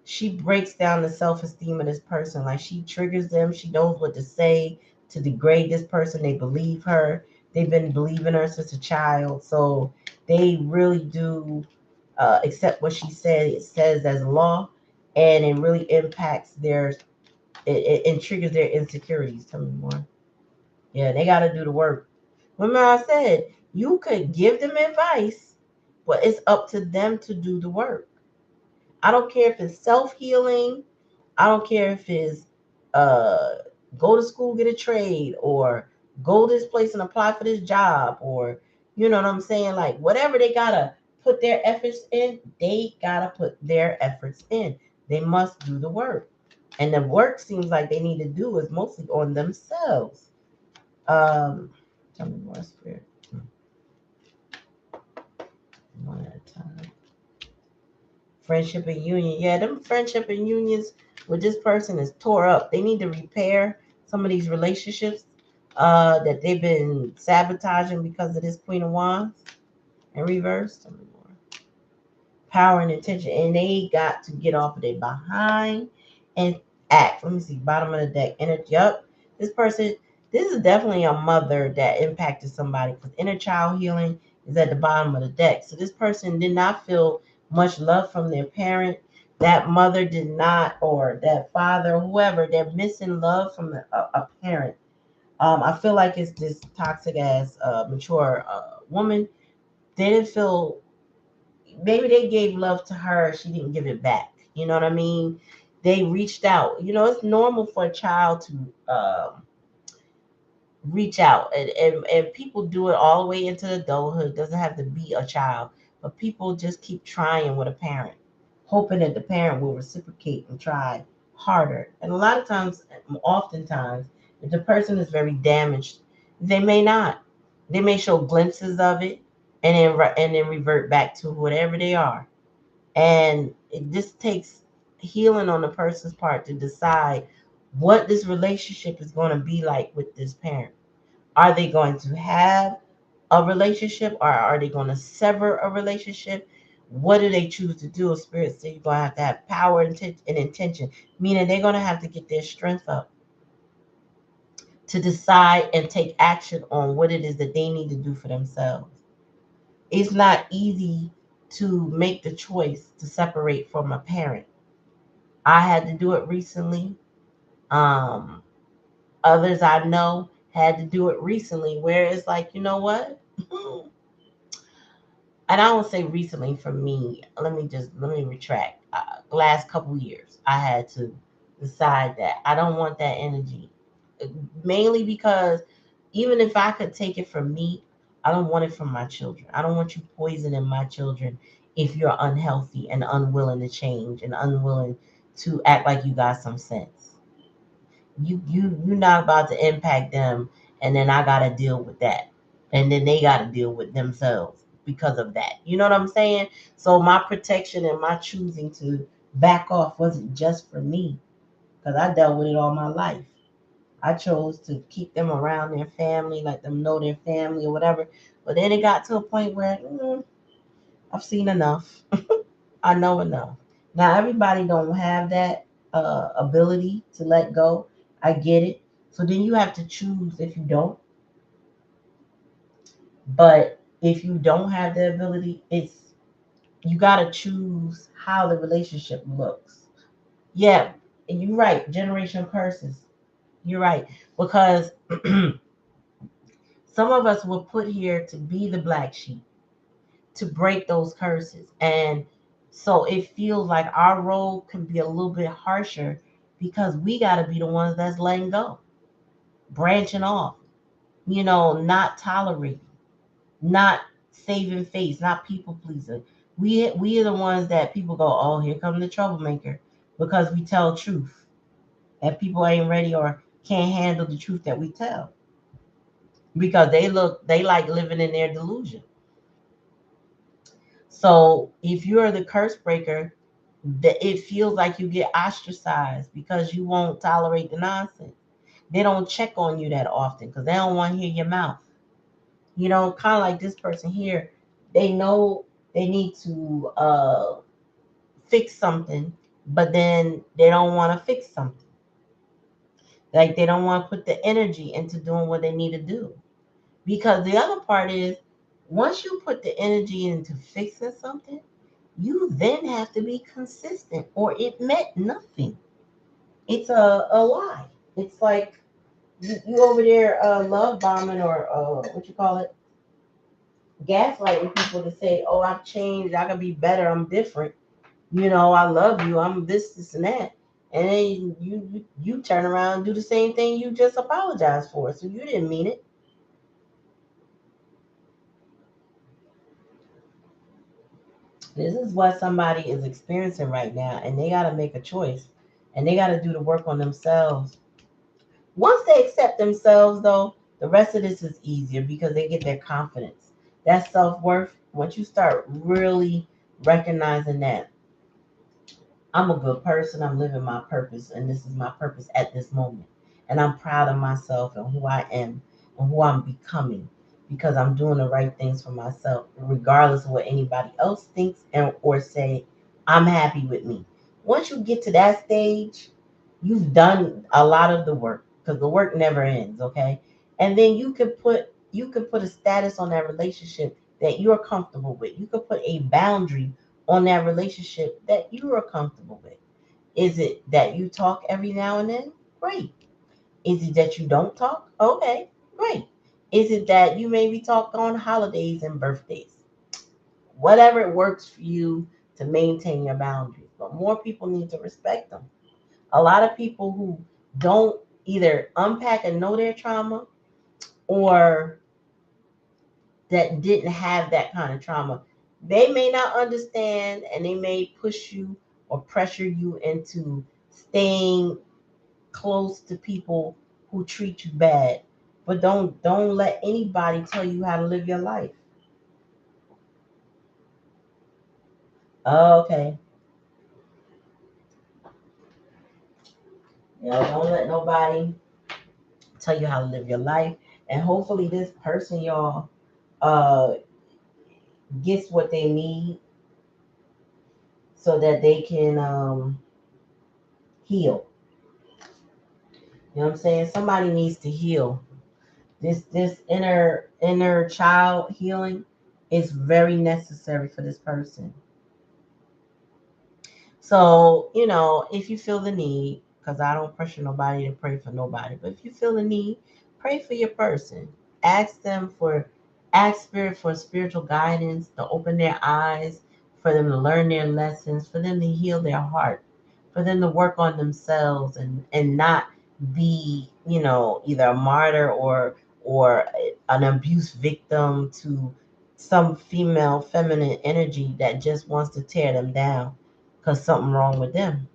she breaks down the self esteem of this person. Like she triggers them. She knows what to say to degrade this person. They believe her. They've been believing her since a child. So they really do accept what she said. It says as law, and it really impacts it triggers their insecurities. Tell me more. Yeah, they got to do the work. Remember, I said you could give them advice, but it's up to them to do the work. I don't care if it's self healing. I don't care if it's uh, go to school, get a trade, or go this place and apply for this job, or you know what I'm saying? Like whatever they gotta put their efforts in, they gotta put their efforts in. They must do the work. And the work seems like they need to do is mostly on themselves. Um, tell me more, spirit. One at a time. Friendship and union. Yeah, them friendship and unions with this person is tore up. They need to repair some of these relationships that they've been sabotaging because of this Queen of Wands and reverse. Tell me more. Power and intention. And they got to get off of their behind and act. Let me see. Bottom of the deck. Energy. Yup. This person, this is definitely a mother that impacted somebody because inner child healing is at the bottom of the deck. So this person did not feel much love from their parent. That mother did not, or that father, whoever, they're missing love from a parent. I feel like it's this toxic ass, mature woman. They didn't feel, maybe they gave love to her, she didn't give it back. You know what I mean? They reached out. You know, it's normal for a child to reach out, and people do it all the way into adulthood. It doesn't have to be a child, but people just keep trying with a parent, hoping that the parent will reciprocate and try harder. And a lot of times, oftentimes, if the person is very damaged, they may not. They may show glimpses of it, and then revert back to whatever they are. And it just takes healing on the person's part to decide what this relationship is going to be like with this parent. Are they going to have a relationship, or are they going to sever a relationship? What do they choose to do? Spirit says you're going to have power and intention, meaning they're going to have to get their strength up to decide and take action on what it is that they need to do for themselves. It's not easy to make the choice to separate from a parent. I had to do it recently. Um, Others I know had to do it recently, where it's like, you know what? And I don't say recently for me. Let me retract. Last couple years, I had to decide that I don't want that energy. Mainly because even if I could take it from me, I don't want it from my children. I don't want you poisoning my children if you're unhealthy and unwilling to change and unwilling to act like you got some sense. You're not about to impact them, and then I gotta deal with that, and then they gotta deal with themselves because of that. You know what I'm saying? So my protection and my choosing to back off wasn't just for me because I dealt with it all my life. I chose to keep them around their family, let them know their family or whatever. But then it got to a point where I've seen enough. I know enough. Now everybody don't have that ability to let go. I get it. So then you have to choose if you don't. But if you don't have the ability, it's you gotta choose how the relationship looks. Yeah, and you're right. Generational curses. You're right because some of us were put here to be the black sheep, to break those curses, and so it feels like our role can be a little bit harsher because we got to be the ones that's letting go, branching off, not tolerating, not saving face, not people pleasing. We are the ones that people go, oh, here come the troublemaker, because we tell truth and people ain't ready or can't handle the truth that we tell because they like living in their delusion. So if you're the curse breaker, it feels like you get ostracized because you won't tolerate the nonsense. They don't check on you that often because they don't want to hear your mouth. Kind of like this person here. They know they need to fix something, but then they don't want to fix something. Like they don't want to put the energy into doing what they need to do. Because the other part is, once you put the energy into fixing something, you then have to be consistent or it meant nothing. It's a lie. It's like you over there love bombing or what you call it, gaslighting people to say, oh, I've changed, I can be better, I'm different. I love you, I'm this, and that. And then you turn around and do the same thing you just apologized for. So you didn't mean it. This is what somebody is experiencing right now, and they got to make a choice and they got to do the work on themselves. Once they accept themselves, though, the rest of this is easier because they get their confidence. That self worth, once you start really recognizing that I'm a good person. I'm living my purpose, and this is my purpose at this moment. And I'm proud of myself and who I am and who I'm becoming because I'm doing the right things for myself, regardless of what anybody else thinks or say. I'm happy with me. Once you get to that stage, you've done a lot of the work because the work never ends. Okay, and then you could put a status on that relationship that you're comfortable with. You could put a boundary on that relationship that you are comfortable with. Is it that you talk every now and then? Great. Is it that you don't talk? Okay, great. Is it that you maybe talk on holidays and birthdays? Whatever it works for you to maintain your boundaries. But more people need to respect them. A lot of people who don't either unpack and know their trauma or that didn't have that kind of trauma. They may not understand and they may push you or pressure you into staying close to people who treat you bad. But don't let anybody tell you how to live your life. Okay. Don't let nobody tell you how to live your life. And hopefully this person, y'all, uh gets what they need so that they can heal. You know what I'm saying? Somebody needs to heal. This inner child healing is very necessary for this person. So, if you feel the need, because I don't pressure nobody to pray for nobody, but if you feel the need, pray for your person. Ask them for, ask spirit for spiritual guidance to open their eyes, for them to learn their lessons, for them to heal their heart, for them to work on themselves and not be, either a martyr or an abuse victim to some female feminine energy that just wants to tear them down because something wrong with them.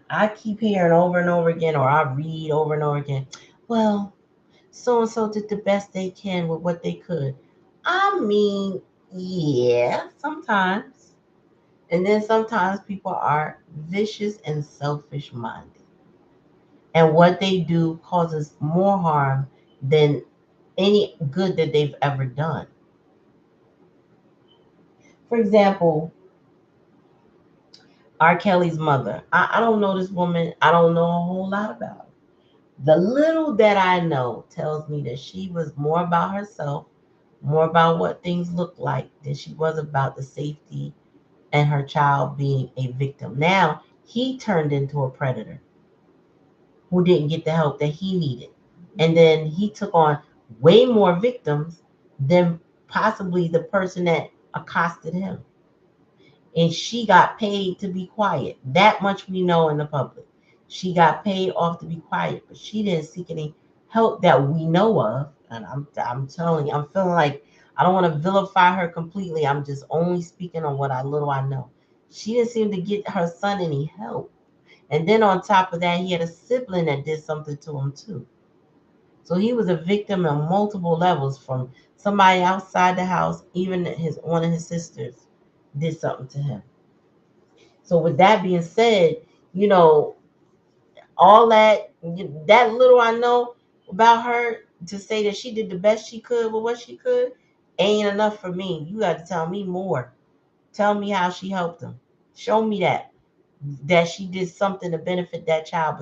I keep hearing over and over again, or I read over and over again, well, so and so did the best they can with what they could. I mean, yeah, sometimes. And then sometimes people are vicious and selfish minded. And what they do causes more harm than any good that they've ever done. For example, R. Kelly's mother. I don't know this woman. I don't know a whole lot about her. The little that I know tells me that she was more about herself, more about what things look like than she was about the safety and her child being a victim. Now he turned into a predator who didn't get the help that he needed. And then he took on way more victims than possibly the person that accosted him. And she got paid to be quiet. That much we know in the public. She got paid off to be quiet, but she didn't seek any help that we know of. And I'm telling you, I'm feeling like I don't want to vilify her completely. I'm just only speaking on what I little I know. She didn't seem to get her son any help. And then on top of that, he had a sibling that did something to him too. So he was a victim on multiple levels from somebody outside the house, even his one of his sisters did something to him. So with that being said, you know, all that little I know about her to say that she did the best she could with what she could ain't enough for me. You got to tell me more. Tell me how she helped him. Show me that she did something to benefit that child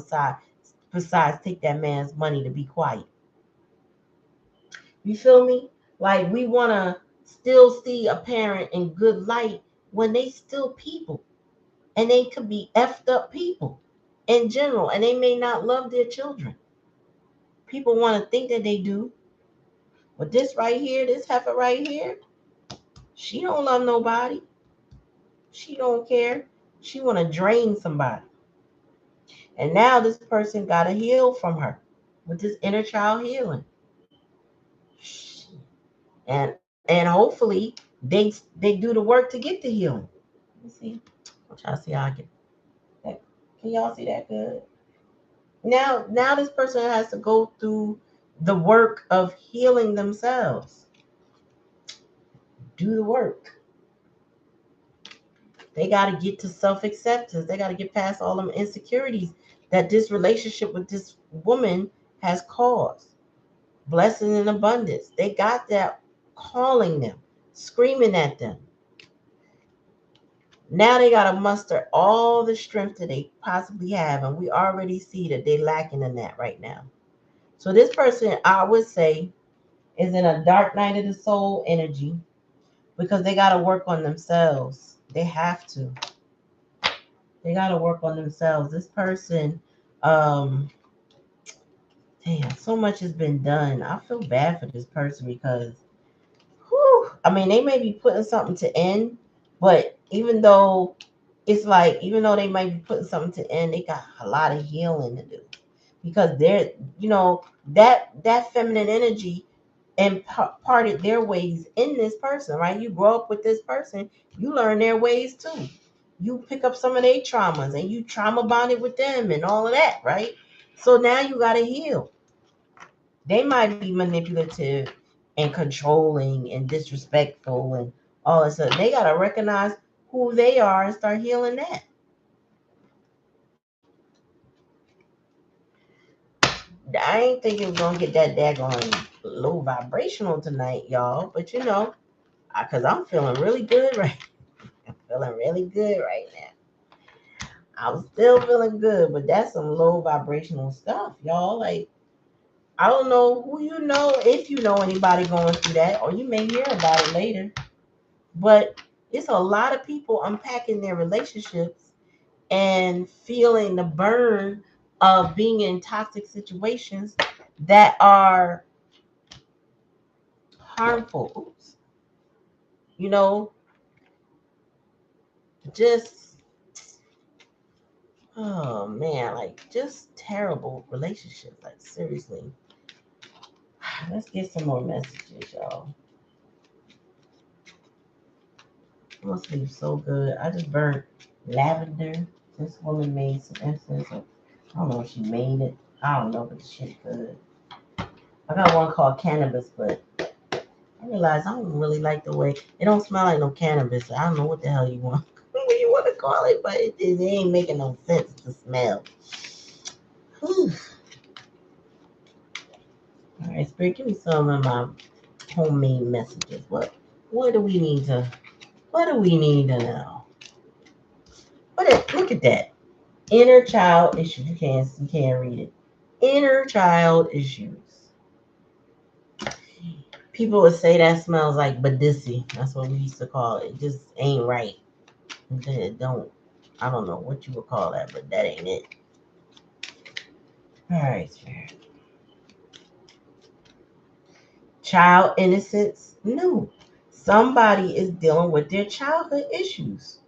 besides take that man's money to be quiet. You feel me? Like we want to still see a parent in good light when they still people and they could be effed up people in general and they may not love their children. People want to think that they do, but this right here, this heifer right here, she don't love nobody. She don't care. She want to drain somebody. And now this person got to heal from her with this inner child healing. And hopefully they do the work to get the healing. Let me see. I'm trying to see how I get that. Can y'all see that good? Now this person has to go through the work of healing themselves. Do the work. They got to get to self-acceptance. They got to get past all them insecurities that this relationship with this woman has caused. Blessing and abundance. They got that calling them, screaming at them. Now they got to muster all the strength that they possibly have, and we already see that they're lacking in that right now. So this person, I would say, is in a dark night of the soul energy because they got to work on themselves. They have to. They got to work on themselves. This person, um, damn, so much has been done. I feel bad for this person because, whew, I mean, they may be putting something to end, but even though it's like, even though they might be putting something to end, they got a lot of healing to do because they're, that feminine energy imparted their ways in this person, right? You grow up with this person, you learn their ways too. You pick up some of their traumas and you trauma bonded with them and all of that, right? So now you got to heal. They might be manipulative and controlling and disrespectful and all of a sudden. They got to recognize who they are and start healing that. I ain't think it was going to get that daggone low vibrational tonight, y'all. But because I'm feeling really good right I'm feeling really good right now. I'm still feeling good, but that's some low vibrational stuff, y'all. Like, I don't know who you know, if you know anybody going through that, or you may hear about it later. But it's a lot of people unpacking their relationships and feeling the burn of being in toxic situations that are harmful. Oops. You know, just, oh man, like just terrible relationships. Like, seriously. Let's get some more messages, y'all. I'm gonna sleep so good. I just burnt lavender. This woman made some incense. I don't know if she made it. I don't know, but the shit good. I got one called cannabis, but I realized I don't really like the way it don't smell like no cannabis. I don't know what the hell you want. What do you call it, but it ain't making no sense to smell. Whew. All right, Spirit, give me some of my homemade messages. What do we need to know? Look at that. Inner child issues. You can't read it. Inner child issues. People would say that smells like badissi. That's what we used to call it. It just ain't right. It don't. I don't know what you would call that, but that ain't it. All right, Spirit. Child innocence? No. Somebody is dealing with their childhood issues.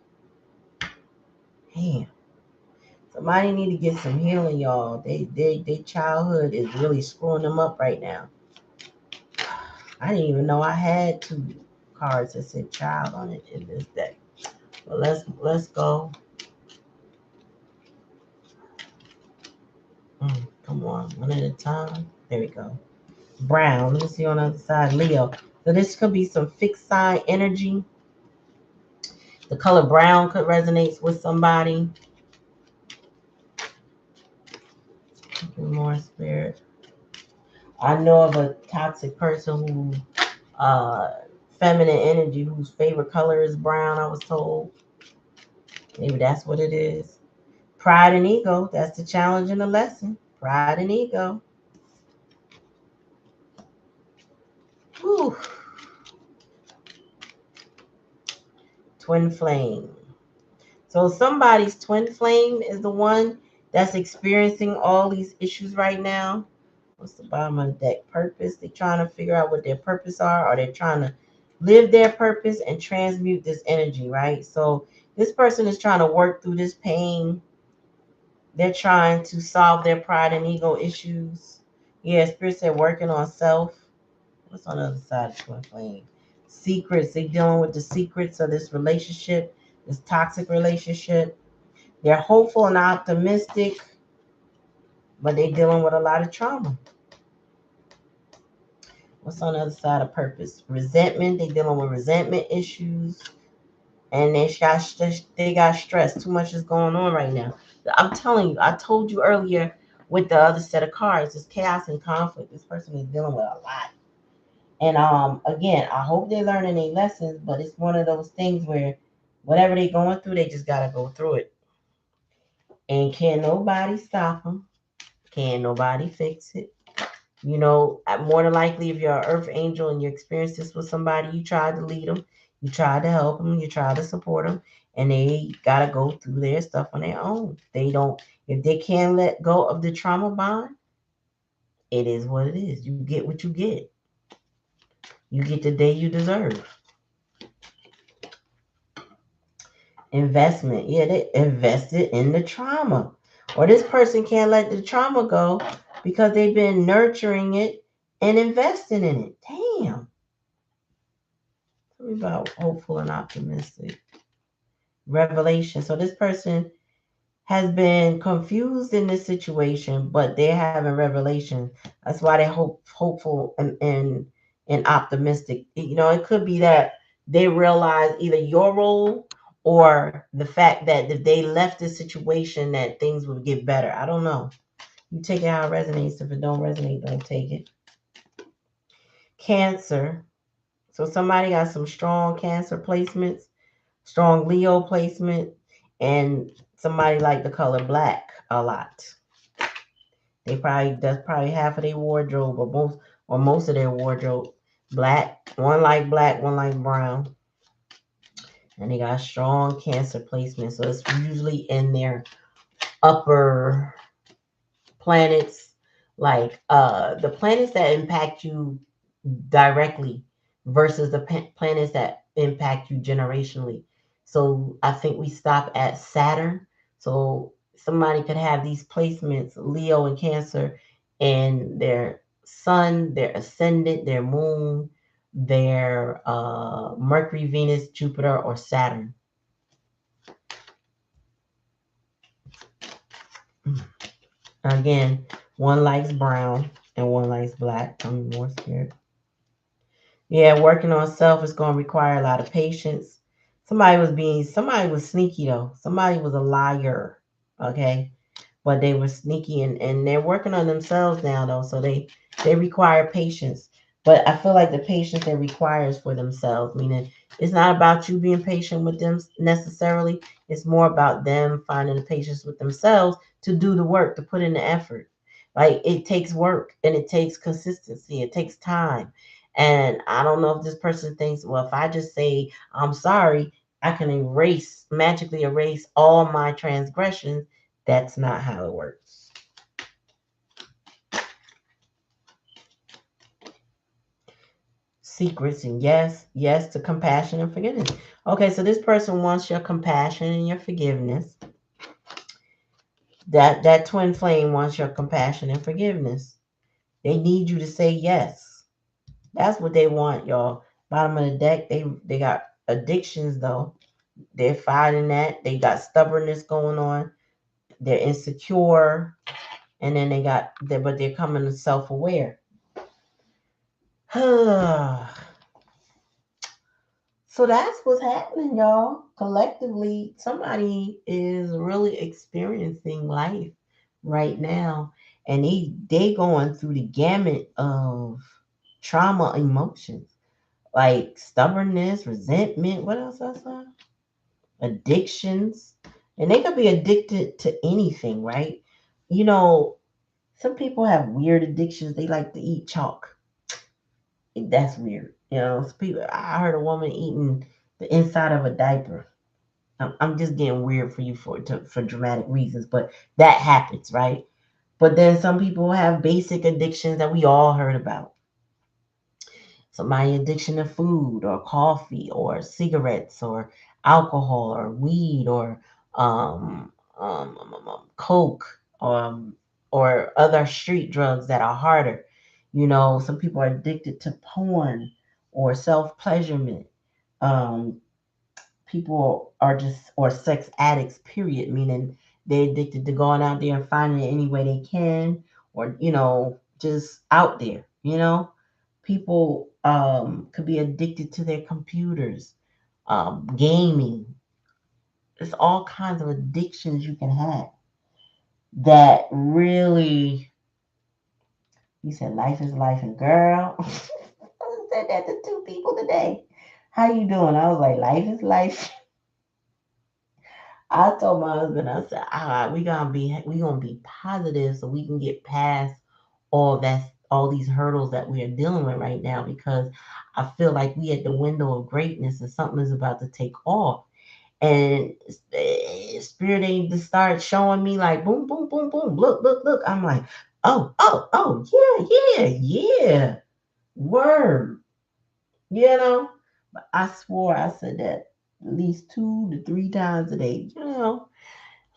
Damn. Somebody need to get some healing, y'all. Their childhood is really screwing them up right now. I didn't even know I had two cards that said child on it in this deck. Well, let's go. Come on, one at a time. There we go. Brown. Let me see on the other side. Leo. So this could be some fixed sign energy. The color brown could resonate with somebody. More Spirit. I know of a toxic person who feminine energy whose favorite color is brown, I was told. Maybe that's what it is. Pride and ego. That's the challenge and the lesson. Pride and ego. Whew. Twin flame. So somebody's twin flame is the one that's experiencing all these issues right now. What's the bottom of the deck? Purpose. They're trying to figure out what their purpose are, or they're trying to live their purpose and transmute this energy, right? So this person is trying to work through this pain. They're trying to solve their pride and ego issues. Yeah, Spirit said working on self. What's on the other side of twin flame? Secrets. They're dealing with the secrets of this relationship, this toxic relationship. They're hopeful and optimistic, but they're dealing with a lot of trauma. What's on the other side of purpose? Resentment. They're dealing with resentment issues. And they got stress. Too much is going on right now. I'm telling you, I told you earlier with the other set of cards, it's chaos and conflict. This person is dealing with a lot. And again, I hope they're learning their lessons, but it's one of those things where whatever they're going through, they just gotta go through it. And can nobody stop them? Can nobody fix it? You know, more than likely, if you're an earth angel and you experience this with somebody, you tried to lead them, you tried to help them, you tried to support them, and they got to go through their stuff on their own. If they can't let go of the trauma bond, it is what it is. You get what you get. You get the day you deserve. Investment. Yeah, they invested in the trauma. Or this person can't let the trauma go because they've been nurturing it and investing in it. Damn. Tell me about hopeful and optimistic. Revelation. So this person has been confused in this situation, but they're having revelation. That's why they're hopeful and optimistic. You know, it could be that they realize either your role or the fact that if they left this situation that things would get better. I don't know. You take it how it resonates. If it don't resonate, don't take it. Cancer. So somebody got some strong Cancer placements, strong Leo placement, and somebody like the color black a lot. That's probably half of their wardrobe, or most of their wardrobe. Black, one like black, one like brown. And they got strong Cancer placement. So it's usually in their upper planets, like the planets that impact you directly versus the planets that impact you generationally. So I think we stop at Saturn. So somebody could have these placements, Leo and Cancer, and their sun, their ascendant, their moon, their Mercury, Venus, Jupiter, or Saturn. Again, one likes brown and one likes black. I'm more scared. Yeah, working on self is going to require a lot of patience. Somebody was sneaky though. Somebody was a liar. Okay. But they were sneaky, and they're working on themselves now though. So they require patience. But I feel like the patience they require is for themselves, meaning it's not about you being patient with them necessarily. It's more about them finding the patience with themselves to do the work, to put in the effort. Like it takes work and it takes consistency. It takes time. And I don't know if this person thinks, well, if I just say I'm sorry, I can magically erase all my transgressions. That's not how it works. Secrets and yes, yes to compassion and forgiveness. Okay, so this person wants your compassion and your forgiveness. That twin flame wants your compassion and forgiveness. They need you to say yes. That's what they want, y'all. Bottom of the deck, they got addictions though. They're fighting that. They got stubbornness going on. They're insecure, and then but they're coming to self-aware. So that's what's happening, y'all. Collectively, somebody is really experiencing life right now, and they going through the gamut of trauma emotions like stubbornness, resentment. What else I saw? Addictions, and they could be addicted to anything, right? You know, some people have weird addictions. They like to eat chalk. That's weird. Some people. I heard a woman eating the inside of a diaper. I'm just getting weird for you for dramatic reasons, but that happens, right? But then some people have basic addictions that we all heard about. Somebody addiction to food or coffee or cigarettes or alcohol or weed or coke or other street drugs that are harder. Some people are addicted to porn or self pleasurement. Um, People are just or sex addicts period, meaning they're addicted to going out there and finding it any way they can, or just out there. People could be addicted to their computers, gaming. There's all kinds of addictions you can have that really. You said life is life, and girl, I said that to two people today. How you doing? I was like, life is life. I told my husband, I said, all right, we gonna be positive so we can get past all these hurdles that we are dealing with right now, because I feel like we at the window of greatness and something is about to take off. And spirit ain't to start showing me like boom, boom, boom, boom, look, look, look. I'm like, oh, oh, oh, yeah, yeah, yeah. Word. You know? But I swore I said that at least 2 to 3 times a day.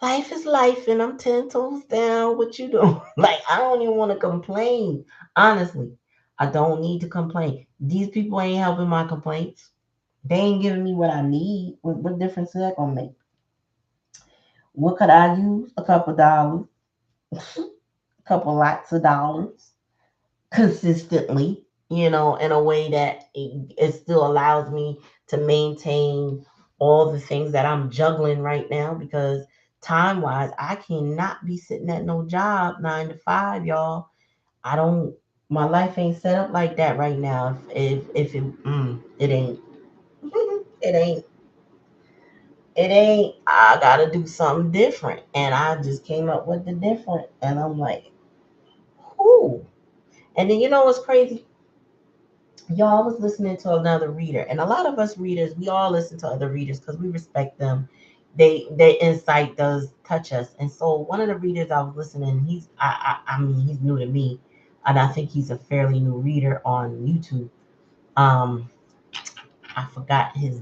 Life is life, and I'm 10 toes down. What you doing? Like, I don't even want to complain. Honestly, I don't need to complain. These people ain't helping my complaints. They ain't giving me what I need. What difference is that gonna make? What could I use? A couple dollars, a couple lots of dollars, consistently. In a way that it still allows me to maintain all the things that I'm juggling right now, because time wise, I cannot be sitting at no job 9 to 5, y'all. I don't. My life ain't set up like that right now. If it ain't, it ain't, it ain't. I gotta do something different, and I just came up with the different, and I'm like, whoo. And then what's crazy? Y'all, I was listening to another reader, and a lot of us readers, we all listen to other readers because we respect them. Their insight does touch us. And so one of the readers I was listening, I mean he's new to me, and I think he's a fairly new reader on YouTube. Um, I forgot his.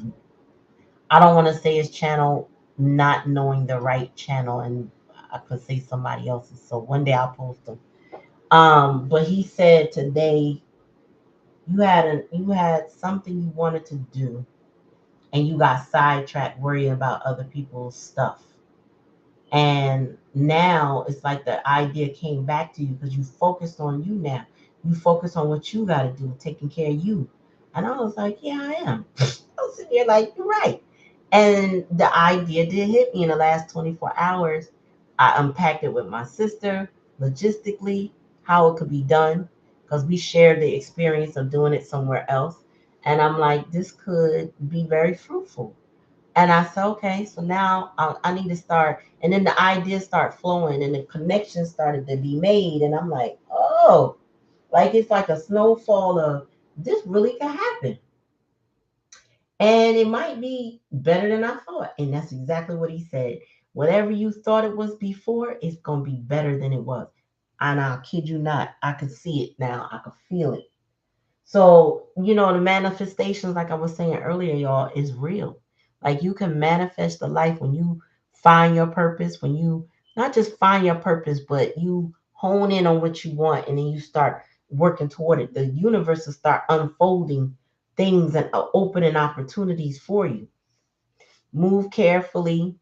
I don't want to say his channel, not knowing the right channel, and I could say somebody else's. So one day I'll post them. But he said today you had something you wanted to do, and you got sidetracked worrying about other people's stuff. And now it's like the idea came back to you because you focused on you now. You focus on what you got to do, taking care of you. And I was like, yeah, I am. I was sitting there like, you're right. And the idea did hit me in the last 24 hours. I unpacked it with my sister, logistically, how it could be done, because we shared the experience of doing it somewhere else. And I'm like, this could be very fruitful. And I said, okay, so now I need to start. And then the ideas start flowing and the connections started to be made. And I'm like, oh, like it's like a snowfall of this really could happen. And it might be better than I thought. And that's exactly what he said. Whatever you thought it was before, it's going to be better than it was. And I'll kid you not, I could see it now. I could feel it. So, the manifestations, like I was saying earlier, y'all, is real. Like you can manifest the life when you find your purpose, when you not just find your purpose, but you hone in on what you want and then you start working toward it. The universe will start unfolding things and opening opportunities for you. Move carefully,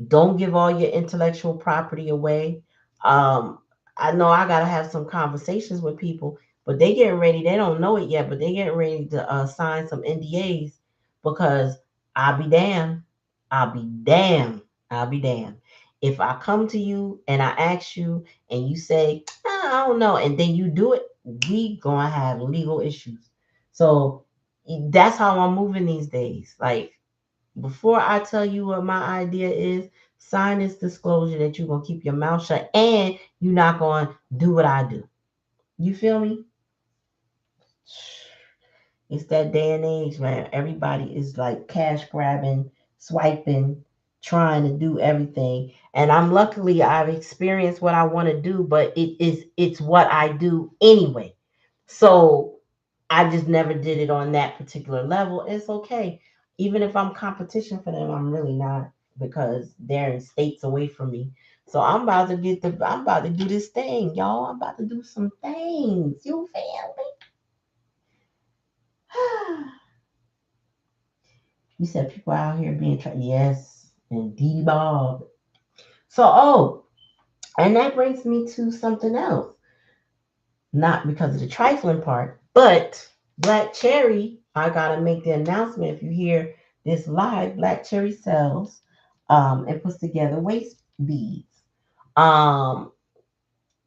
don't give all your intellectual property away. Um, I know I gotta have some conversations with people, but they getting ready. They don't know it yet, but they getting ready to sign some NDAs because I'll be damned. I'll be damned. I'll be damned. If I come to you and I ask you and you say, I don't know, and then you do it, we gonna have legal issues. So that's how I'm moving these days. Like before I tell you what my idea is, sign this disclosure that you're gonna keep your mouth shut and you're not gonna do what I do. You feel me? It's that day and age, man. Everybody is like cash grabbing, swiping, trying to do everything. And I've experienced what I want to do, but it's what I do anyway. So I just never did it on that particular level. It's okay. Even if I'm competition for them, I'm really not because they're in states away from me. So I'm about to do this thing, y'all. I'm about to do some things. You feel me? You said people out here being tried. Yes, indeed, Bob. So, and that brings me to something else. Not because of the trifling part, but Black Cherry. I gotta make the announcement. If you hear this live, Black Cherry sells and puts together waist beads. Um,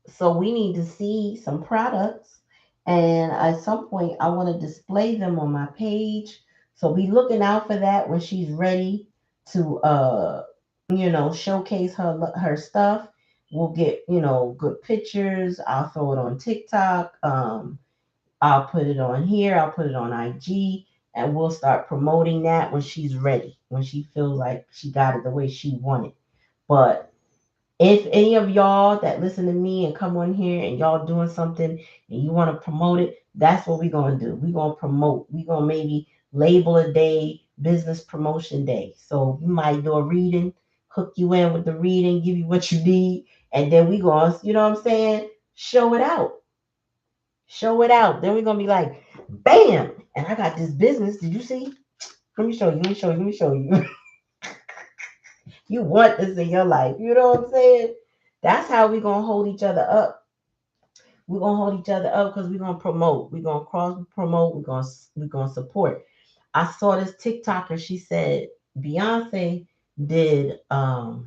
so we need to see some products, and at some point, I want to display them on my page. So be looking out for that when she's ready to, showcase her stuff. We'll get good pictures. I'll throw it on TikTok. I'll put it on here. I'll put it on IG, and we'll start promoting that when she's ready, when she feels like she got it the way she wanted. But if any of y'all that listen to me and come on here and y'all doing something and you want to promote it, that's what we're going to do. We're going to promote. We're going to maybe label a day business promotion day. So we might do a reading, hook you in with the reading, give you what you need, and then we going to, you know what I'm saying? Show it out. Show it out. Then we're going to be like, bam, and I got this business. Did you see? Let me show you. Let me show you. Let me show you. You want this in your life. You know what I'm saying? That's how we're gonna hold each other up. We're gonna hold each other up because we're gonna promote. We're gonna cross promote. We're gonna support. I saw this TikToker. She said Beyonce did her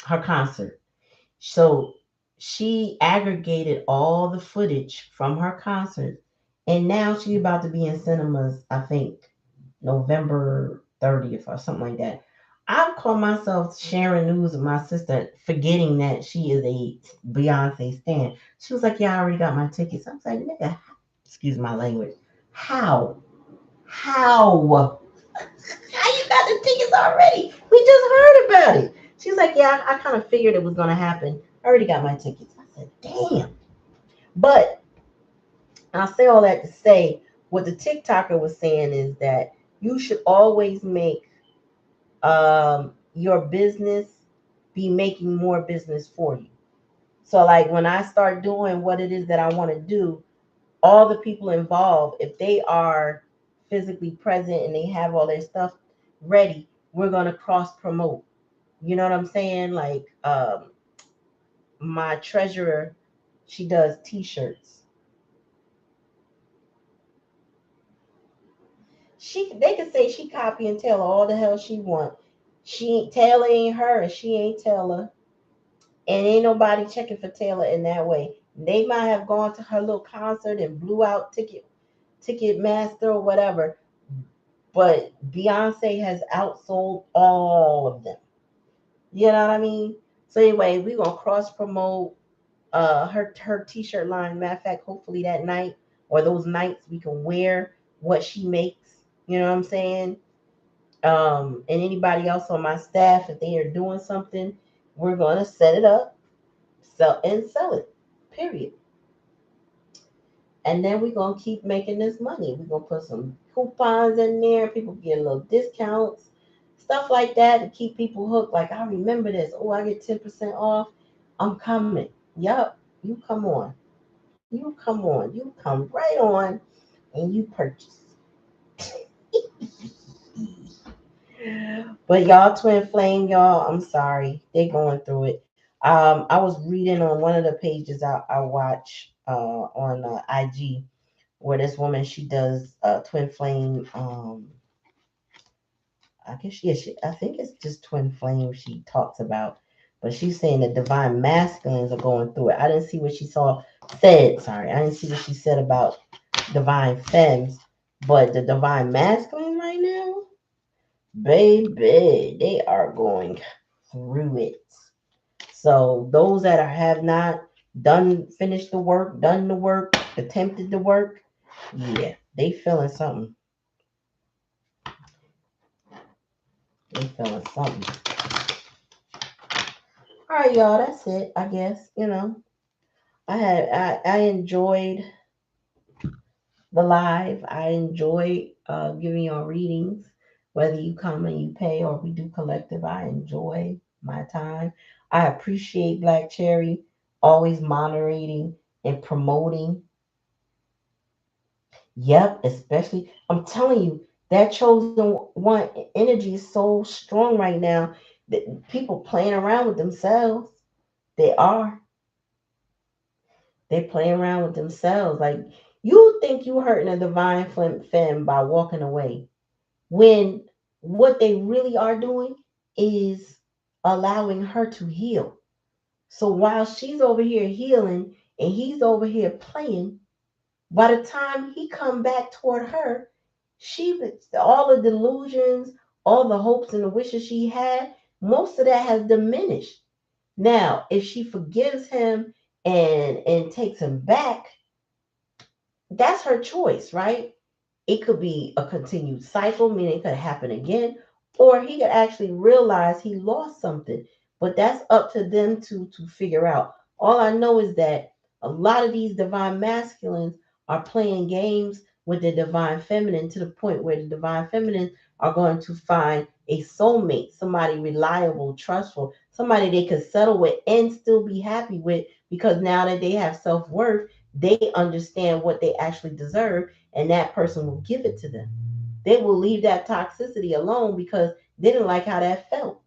concert. So she aggregated all the footage from her concert, and now she's about to be in cinemas. I think November 30th or something like that. I've caught myself sharing news with my sister, forgetting that she is a Beyonce stan. She was like, "Yeah, I already got my tickets." I was like, "Nigga, excuse my language. How? How? How you got the tickets already? We just heard about it." She's like, "Yeah, I kind of figured it was gonna happen. I already got my tickets." I said, "Damn." But I'll say all that to say what the TikToker was saying is that you should always make your business be making more business for you. So, like when I start doing what it is that I want to do, all the people involved, if they are physically present and they have all their stuff ready, we're gonna cross promote. You know what I'm saying? Like my treasurer, she does T-shirts. They could say she copying Taylor all the hell she want. Taylor ain't her and she ain't Taylor. And ain't nobody checking for Taylor in that way. They might have gone to her little concert and blew out Ticketmaster or whatever, but Beyonce has outsold all of them. You know what I mean? So anyway, we're gonna cross promote her t-shirt line. Matter of fact, hopefully that night or those nights we can wear what she makes. You know what I'm saying? And anybody else on my staff, if they are doing something, we're gonna set it up, sell it. Period. And then we're gonna keep making this money. We're gonna put some coupons in there, people get little discounts, stuff like that to keep people hooked. Like I remember this. Oh, I get 10% off. I'm coming. Yup, you come on. You come on. You come right on and you purchase. But y'all twin flame, y'all, I'm sorry. They're going through it. I was reading on one of the pages I watch on IG where this woman she does twin flame. I guess I think it's just twin flame she talks about, but she's saying the divine masculines are going through it. I didn't see what she said. Sorry, I didn't see what she said about divine femmes, but the divine masculine right now, baby, they are going through it. So those that have not finished the work, done the work, attempted the work, yeah, they feeling something. They feeling something. All right, y'all. That's it. I guess I enjoyed the live. I enjoyed giving y'all readings, whether you come and you pay or we do collective. I enjoy my time. I appreciate Black Cherry always moderating and promoting. Yep, especially I'm telling you that chosen one energy is so strong right now that people playing around with themselves. They are. They play around with themselves. Like you think you hurting a divine femme by walking away, when what they really are doing is allowing her to heal. So while she's over here healing and he's over here playing, by the time he come back toward her, she all the delusions, all the hopes and the wishes she had, most of that has diminished. Now, if she forgives him and takes him back, that's her choice, right? It could be a continued cycle, meaning it could happen again, or he could actually realize he lost something. But that's up to them to figure out. All I know is that a lot of these divine masculines are playing games with the divine feminine to the point where the divine feminine are going to find a soulmate, somebody reliable, trustful, somebody they could settle with and still be happy with, because now that they have self-worth, they understand what they actually deserve, and that person will give it to them. They will leave that toxicity alone because they didn't like how that felt.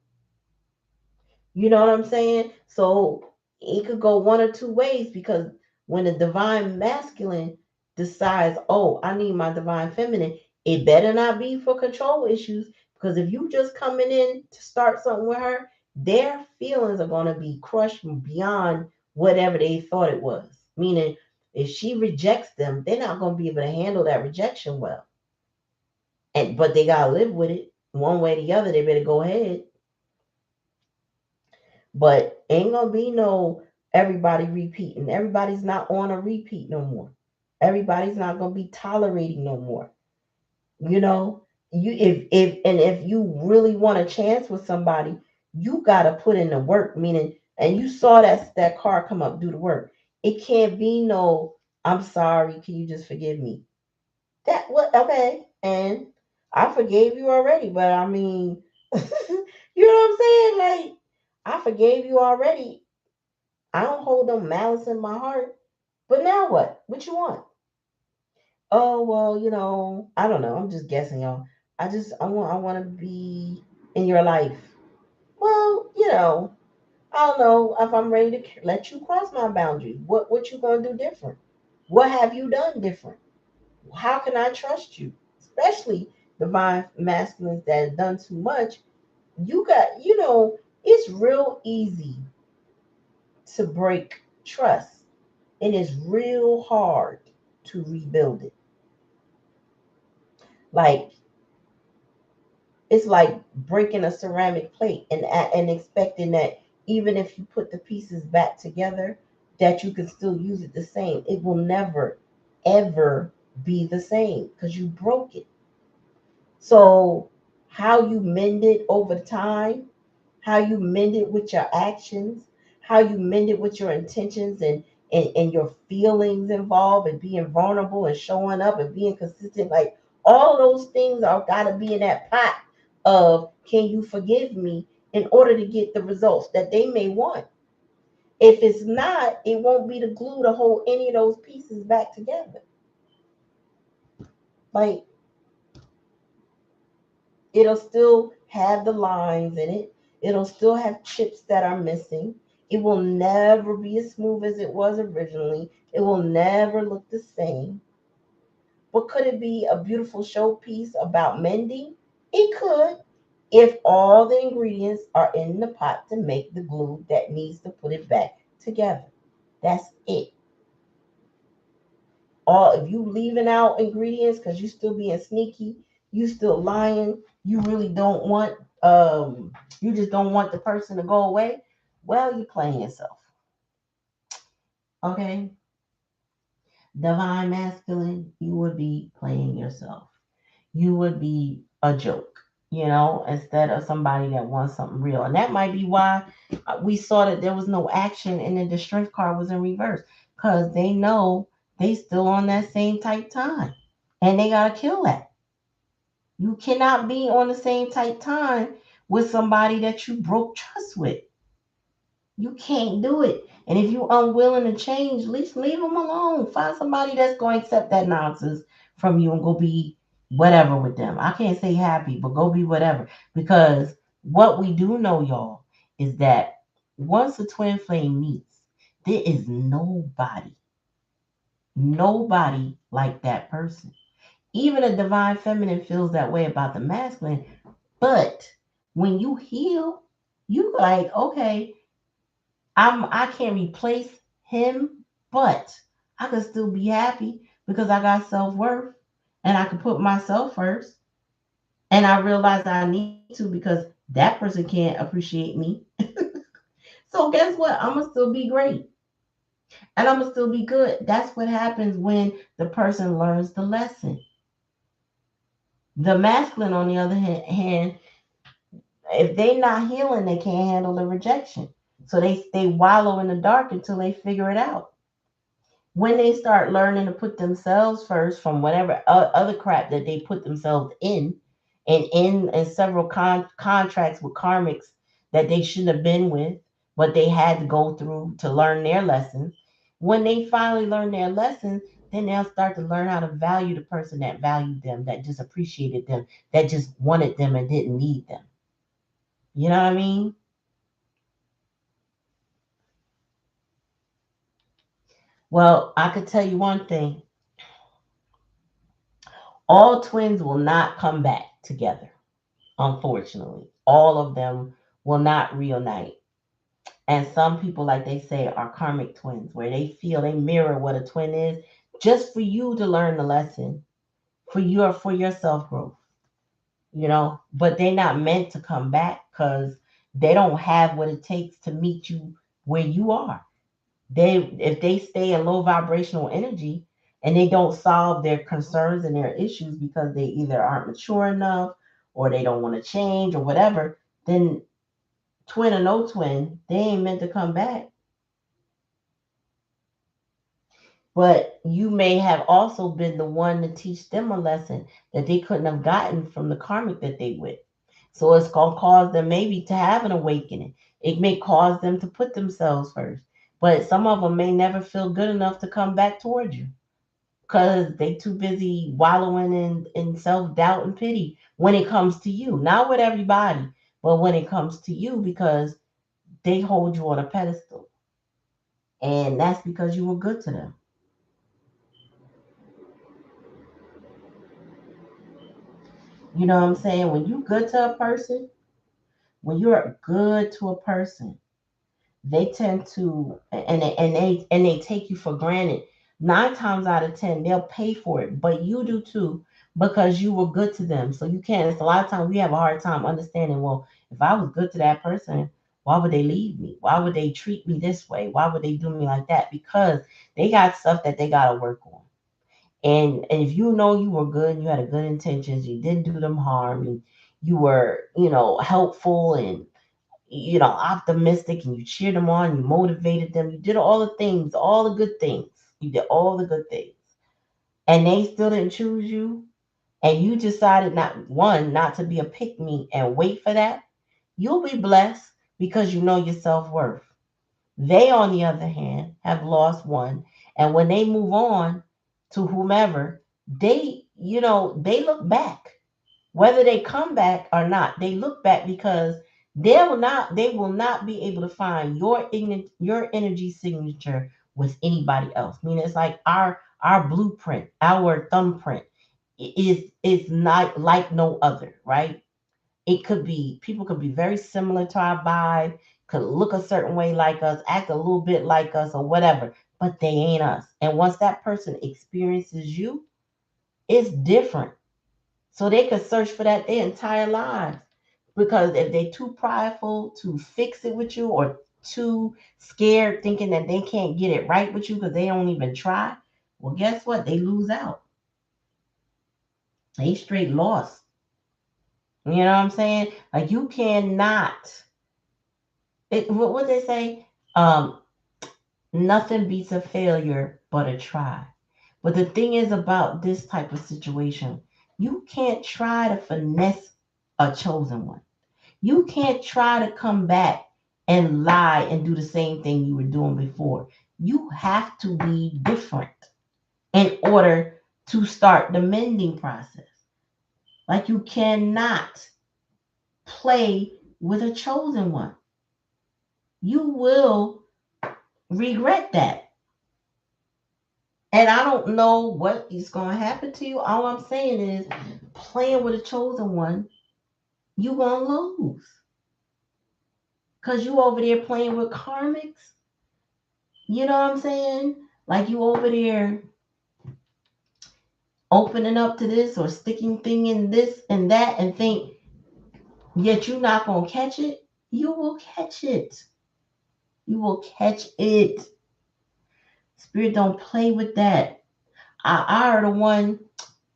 You know what I'm saying? So it could go one or two ways, because when the divine masculine decides, oh, I need my divine feminine, it better not be for control issues. Because if you just coming in to start something with her, their feelings are going to be crushed beyond whatever they thought it was. Meaning, if she rejects them, they're not going to be able to handle that rejection well. But they gotta live with it one way or the other. They better go ahead. But ain't gonna be no everybody repeating. Everybody's not on a repeat no more. Everybody's not gonna be tolerating no more. You know, if you really want a chance with somebody, you gotta put in the work. Meaning, and you saw that car come up, do the work. It can't be no, I'm sorry, can you just forgive me? That what okay, and I forgave you already, but I mean, you know what I'm saying? Like, I forgave you already. I don't hold no malice in my heart. But now what? What you want? Oh well, I don't know. I'm just guessing, y'all. I want to be in your life. Well, I don't know if I'm ready to let you cross my boundaries. What you gonna do different? What have you done different? How can I trust you? Especially divine masculines that have done too much, you got, it's real easy to break trust. And it's real hard to rebuild it. Like it's like breaking a ceramic plate and expecting that even if you put the pieces back together, that you can still use it the same. It will never ever be the same because you broke it. So how you mend it over time, how you mend it with your actions, how you mend it with your intentions and your feelings involved and being vulnerable and showing up and being consistent. Like all those things are gotta be in that pot of can you forgive me in order to get the results that they may want. If it's not, it won't be the glue to hold any of those pieces back together. Like it'll still have the lines in it. It'll still have chips that are missing. It will never be as smooth as it was originally. It will never look the same. But could it be a beautiful showpiece about mending? It could, if all the ingredients are in the pot to make the glue that needs to put it back together. That's it. All if you leaving out ingredients because you still being sneaky, you still lying, you really don't want you just don't want the person to go away, well you're playing yourself. Okay, divine masculine, you would be playing yourself. You would be a joke, instead of somebody that wants something real. And that might be why we saw that there was no action and then the strength card was in reverse because they know they still on that same type time and they gotta kill that. You cannot be on the same tight time with somebody that you broke trust with. You can't do it. And if you're unwilling to change, at least leave them alone. Find somebody that's going to accept that nonsense from you and go be whatever with them. I can't say happy, but go be whatever. Because what we do know, y'all, is that once the twin flame meets, there is nobody like that person. Even a divine feminine feels that way about the masculine. But when you heal, you like, okay, I can't replace him, but I can still be happy because I got self-worth and I can put myself first. And I realize I need to because that person can't appreciate me. So guess what? I'm gonna still be great and I'm gonna still be good. That's what happens when the person learns the lesson. The masculine, on the other hand, if they not healing, they can't handle the rejection. So they wallow in the dark until they figure it out. When they start learning to put themselves first from whatever other crap that they put themselves in, and in several contracts with karmics that they shouldn't have been with, but they had to go through to learn their lessons. When they finally learn their lessons, then they'll start to learn how to value the person that valued them, that just appreciated them, that just wanted them and didn't need them. You know what I mean? Well, I could tell you one thing: all twins will not come back together. Unfortunately, all of them will not reunite. And some people, like they say, are karmic twins, where they feel they mirror what a twin is, just for you to learn the lesson, for your self growth, But they're not meant to come back because they don't have what it takes to meet you where you are. If they stay in low vibrational energy and they don't solve their concerns and their issues because they either aren't mature enough or they don't want to change or whatever, then twin or no twin, they ain't meant to come back. But you may have also been the one to teach them a lesson that they couldn't have gotten from the karmic that they with. So it's going to cause them maybe to have an awakening. It may cause them to put themselves first. But some of them may never feel good enough to come back towards you because they too busy wallowing in self-doubt and pity when it comes to you. Not with everybody, but when it comes to you because they hold you on a pedestal. And that's because you were good to them. You know what I'm saying? When you good to a person, when you're good to a person, they tend to and they take you for granted. 9 times out of 10, they'll pay for it, but you do too because you were good to them. So you can't. It's a lot of times we have a hard time understanding. Well, if I was good to that person, why would they leave me? Why would they treat me this way? Why would they do me like that? Because they got stuff that they got to work on. And if you know you were good and you had a good intentions, you didn't do them harm, and you were, helpful and optimistic, and you cheered them on, you motivated them, you did all the things, all the good things. You did all the good things. And they still didn't choose you, and you decided not to be a pick me and wait for that, you'll be blessed because you know your self worth. They, on the other hand, have lost one. And when they move on to whomever, they look back. Whether they come back or not, they look back because they will not be able to find your energy signature with anybody else. I mean, it's like our blueprint, our thumbprint is not like no other, right? It could be people could be very similar to our vibe, could look a certain way like us, act a little bit like us, or whatever, but they ain't us. And once that person experiences you, it's different. So they could search for that their entire lives. Because if they're too prideful to fix it with you, or too scared thinking that they can't get it right with you because they don't even try, well, guess what? They lose out. They straight lost. You know what I'm saying? Like you cannot. What they say? Um, Nothing beats a failure but a try. But the thing is about this type of situation, you can't try to finesse a chosen one. You can't try to come back and lie and do the same thing you were doing before. You have to be different in order to start the mending process. Like you cannot play with a chosen one. You will regret that. And I don't know what is going to happen to you. All I'm saying is playing with a chosen one, you going to lose. Because you over there playing with karmics. You know what I'm saying? Like you over there opening up to this or sticking thing in this and that and think yet you're not going to catch it. You will catch it. You will catch it. Spirit don't play with that. I heard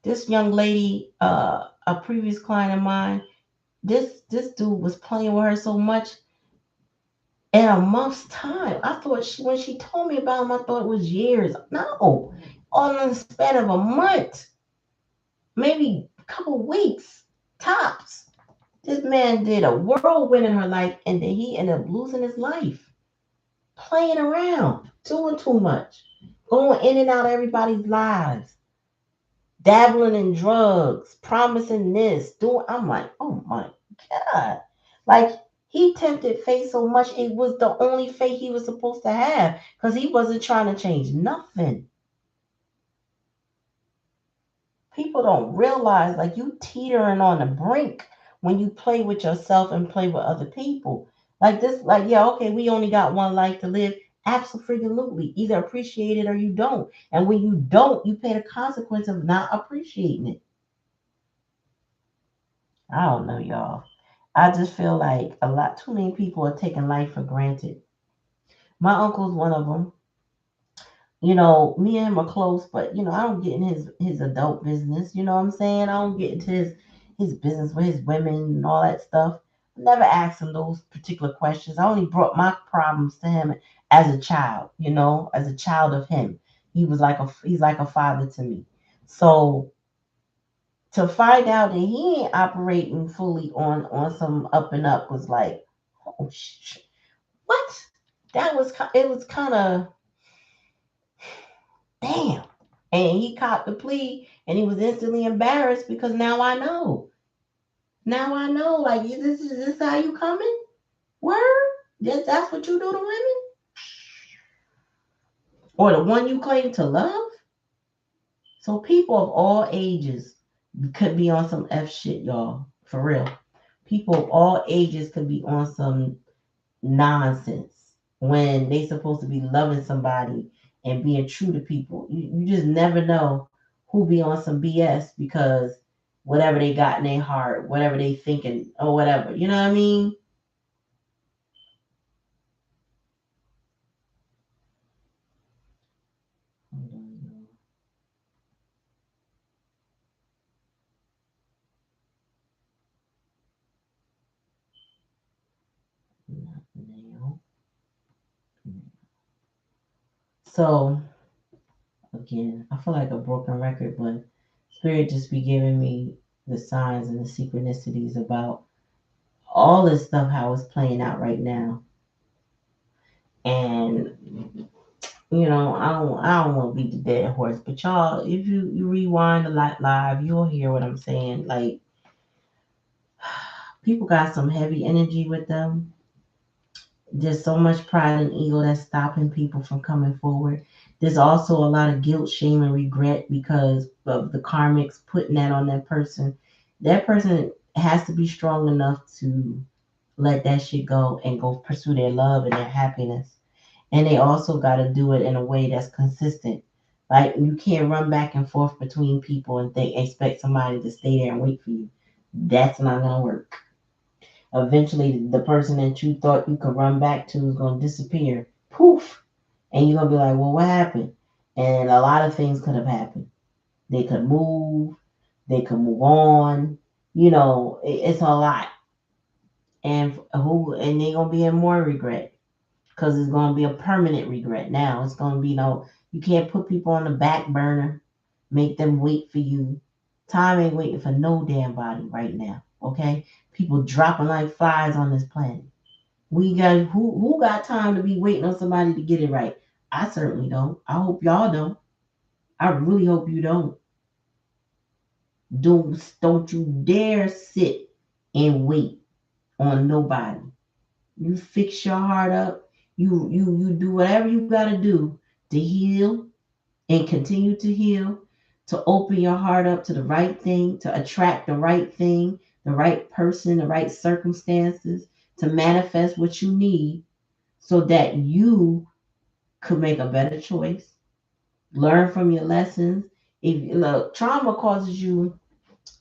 this young lady, a previous client of mine, this dude was playing with her so much in a month's time. I thought when she told me about him, I thought it was years. No, all in the span of a month, maybe a couple weeks tops. This man did a whirlwind in her life, and then he ended up losing his life, playing around, doing too much, going in and out of everybody's lives, dabbling in drugs, promising this, doing. I'm like, oh my God. Like, he tempted fate so much, it was the only fate he was supposed to have because he wasn't trying to change nothing. People don't realize, like, you teetering on the brink when you play with yourself and play with other people. Like this, like, yeah, okay, we only got one life to live. Absolutely. Either appreciate it or you don't. And when you don't, you pay the consequence of not appreciating it. I don't know, y'all. I just feel like a lot too many people are taking life for granted. My uncle's one of them. Me and him are close, but I don't get in his adult business. You know what I'm saying? I don't get into his business with his women and all that stuff. I never asked him those particular questions. I only brought my problems to him as a child. As a child of him, he's like a father to me. So to find out that he ain't operating fully on some up and up was like, oh what? It was kind of damn. And he caught the plea and he was instantly embarrassed because now I know. Now I know. Like, is this how you coming? Word? That's what you do to women? Or the one you claim to love? So people of all ages You could be on some F shit, y'all. For real. People of all ages could be on some nonsense when they supposed to be loving somebody and being true to people. You just never know who be on some BS because whatever they got in their heart, whatever they thinking or whatever. You know what I mean? Hold on, y'all. Not now. So again, I feel like a broken record, but Spirit just be giving me the signs and the synchronicities about all this stuff how it's playing out right now. And I don't want to beat the dead horse, but y'all, if you rewind a lot live, you'll hear what I'm saying. Like people got some heavy energy with them. There's so much pride and ego that's stopping people from coming forward. There's also a lot of guilt, shame, and regret because of the karmics putting that on that person. That person has to be strong enough to let that shit go and go pursue their love and their happiness. And they also got to do it in a way that's consistent. Like you can't run back and forth between people and think expect somebody to stay there and wait for you. That's not gonna work. Eventually, the person that you thought you could run back to is gonna disappear. Poof, and you're gonna be like, "Well, what happened?" And a lot of things could have happened. They could move. They could move on. It's a lot, and they gonna be in more regret because it's going to be a permanent regret now. It's going to be no, you can't put people on the back burner, make them wait for you. Time ain't waiting for no damn body right now, okay? People dropping like flies on this planet. We got who got time to be waiting on somebody to get it right? I certainly don't. I hope y'all don't. I really hope you don't. Don't you dare sit and wait on nobody. You fix your heart up. You do whatever you got to do to heal and continue to heal, to open your heart up to the right thing, to attract the right person, the right circumstances, to manifest what you need so that you could make a better choice, learn from your lessons. If look, trauma causes you,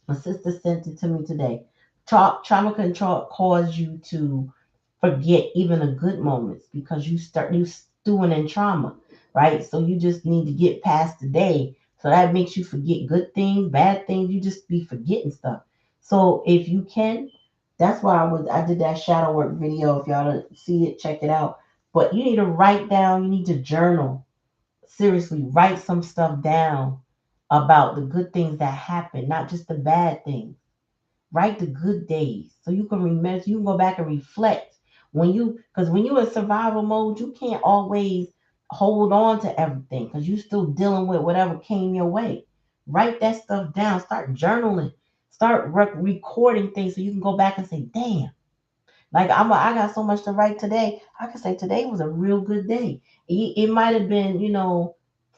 my sister sent it to me today. Trauma control cause you to forget even the good moments because you stewing in trauma, right? So you just need to get past the day. So that makes you forget good things, bad things. You just be forgetting stuff. So if you can, that's why I did that shadow work video. If y'all don't see it, check it out. But you need to write down. You need to journal. Seriously, write some stuff down about the good things that happen, not just the bad things. Write the good days so you can remember, you can go back and reflect because when you're in survival mode, you can't always hold on to everything because you're still dealing with whatever came your way. Write that stuff down, start journaling, start recording things so you can go back and say, damn, like I got so much to write today. I can say today was a real good day. It might have been,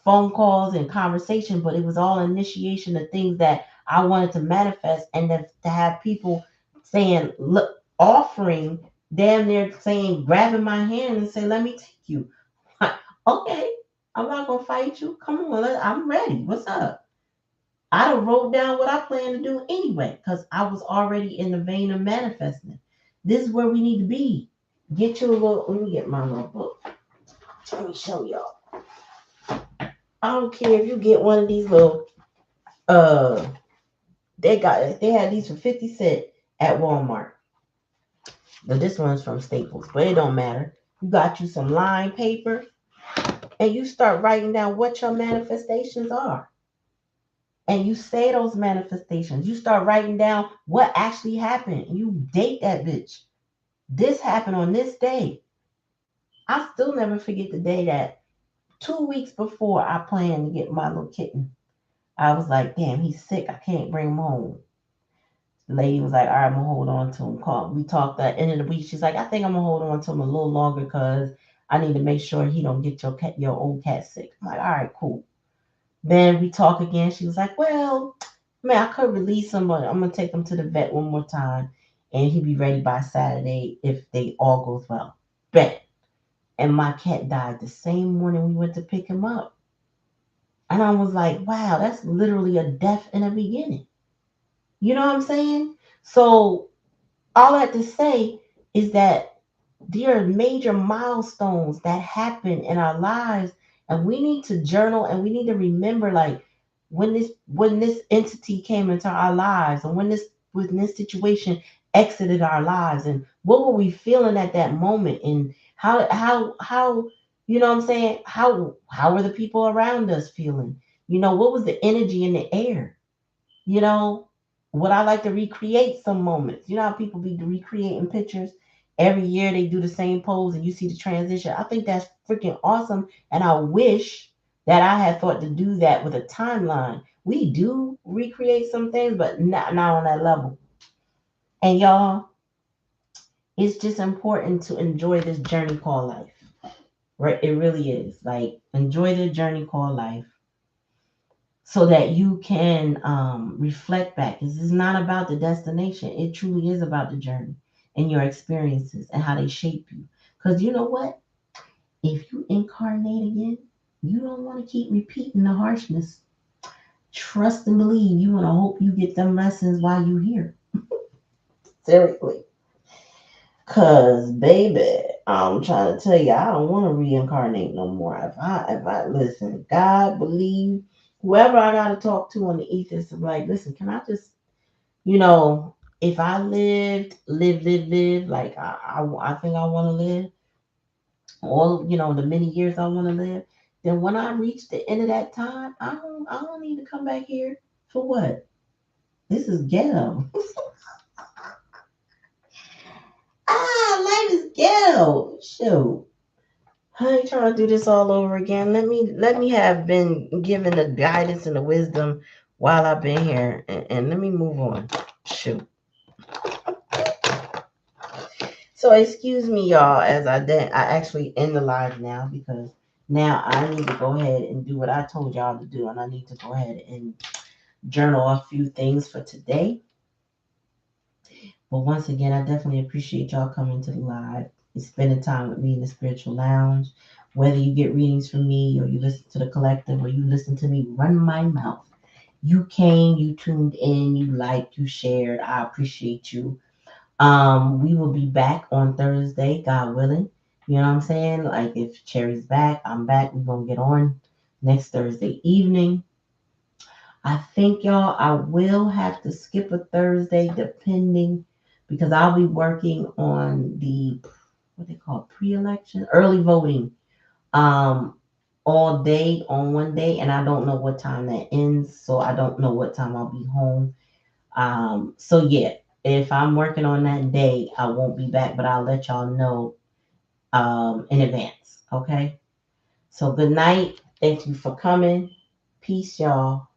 phone calls and conversation, but it was all initiation of things that I wanted to manifest, and then to have people saying, look, offering, damn near saying, grabbing my hand and say, "Let me take you." Okay, I'm not gonna fight you. Come on, I'm ready. What's up? I done wrote down what I plan to do anyway, because I was already in the vein of manifesting. This is where we need to be. Get your little, let me get my little book. Let me show y'all. I don't care if you get one of these little, uh, they had these for 50 cents at Walmart. But this one's from Staples, but it don't matter. You got you some line paper and you start writing down what your manifestations are. And you say those manifestations. You start writing down what actually happened. And you date that bitch. This happened on this day. I still never forget the day that 2 weeks before I planned to get my little kitten, I was like, damn, he's sick. I can't bring him home. The lady was like, all right, I'm gonna hold on to him. We talked at the end of the week. She's like, I think I'm gonna hold on to him a little longer because I need to make sure he don't get your old cat sick. I'm like, all right, cool. Then we talk again. She was like, well, Man, I could release him, but I'm gonna take him to the vet one more time, and he'll be ready by Saturday if they all goes well. Bet. And my cat died the same morning we went to pick him up, and I was like, wow, that's literally a death in the beginning. You know what I'm saying? So all I have to say is that there are major milestones that happen in our lives, and we need to journal and we need to remember, like, when this entity came into our lives, and when this situation exited our lives, and what were we feeling at that moment, and how you know what I'm saying, how were the people around us feeling, what was the energy in the air. you know, would I like to recreate some moments? You know how people be recreating pictures? Every year they do the same pose and you see the transition. I think that's freaking awesome. And I wish that I had thought to do that with a timeline. We do recreate some things, but not on that level. And y'all, it's just important to enjoy this journey called life. Right? It really is. Like, enjoy the journey called life so that you can reflect back. This is not about the destination. It truly is about the journey and your experiences and how they shape you. Because you know what? If you incarnate again, you don't want to keep repeating the harshness. Trust and believe. You want to hope you get them lessons while you here. Seriously. Cause baby, I'm trying to tell you, I don't want to reincarnate no more. If I listen, God believe whoever I gotta talk to on the ethers, I'm like, listen, can I just, if I live, like I think I want to live all, the many years I want to live, then when I reach the end of that time, I don't need to come back here for what? This is ghetto. Life is ghetto. Shoot. I ain't trying to do this all over again. Let me have been given the guidance and the wisdom while I've been here, and let me move on. Shoot. So excuse me, y'all, as I actually end the live now because now I need to go ahead and do what I told y'all to do, and I need to go ahead and journal a few things for today. But once again, I definitely appreciate y'all coming to the live and spending time with me in the spiritual lounge. Whether you get readings from me or you listen to the collective or you listen to me run my mouth. You came, you tuned in, you liked, you shared. I appreciate you. We will be back on Thursday, God willing. You know what I'm saying? Like if Cherry's back, I'm back. We're gonna get on next Thursday evening. I think y'all, I will have to skip a Thursday depending because I'll be working on the what they call pre-election, early voting, um, all day on one day, and I don't know what time that ends, so I don't know what time I'll be home. So yeah, if I'm working on that day, I won't be back, but I'll let y'all know in advance. Okay. So good night. Thank you for coming. Peace, y'all.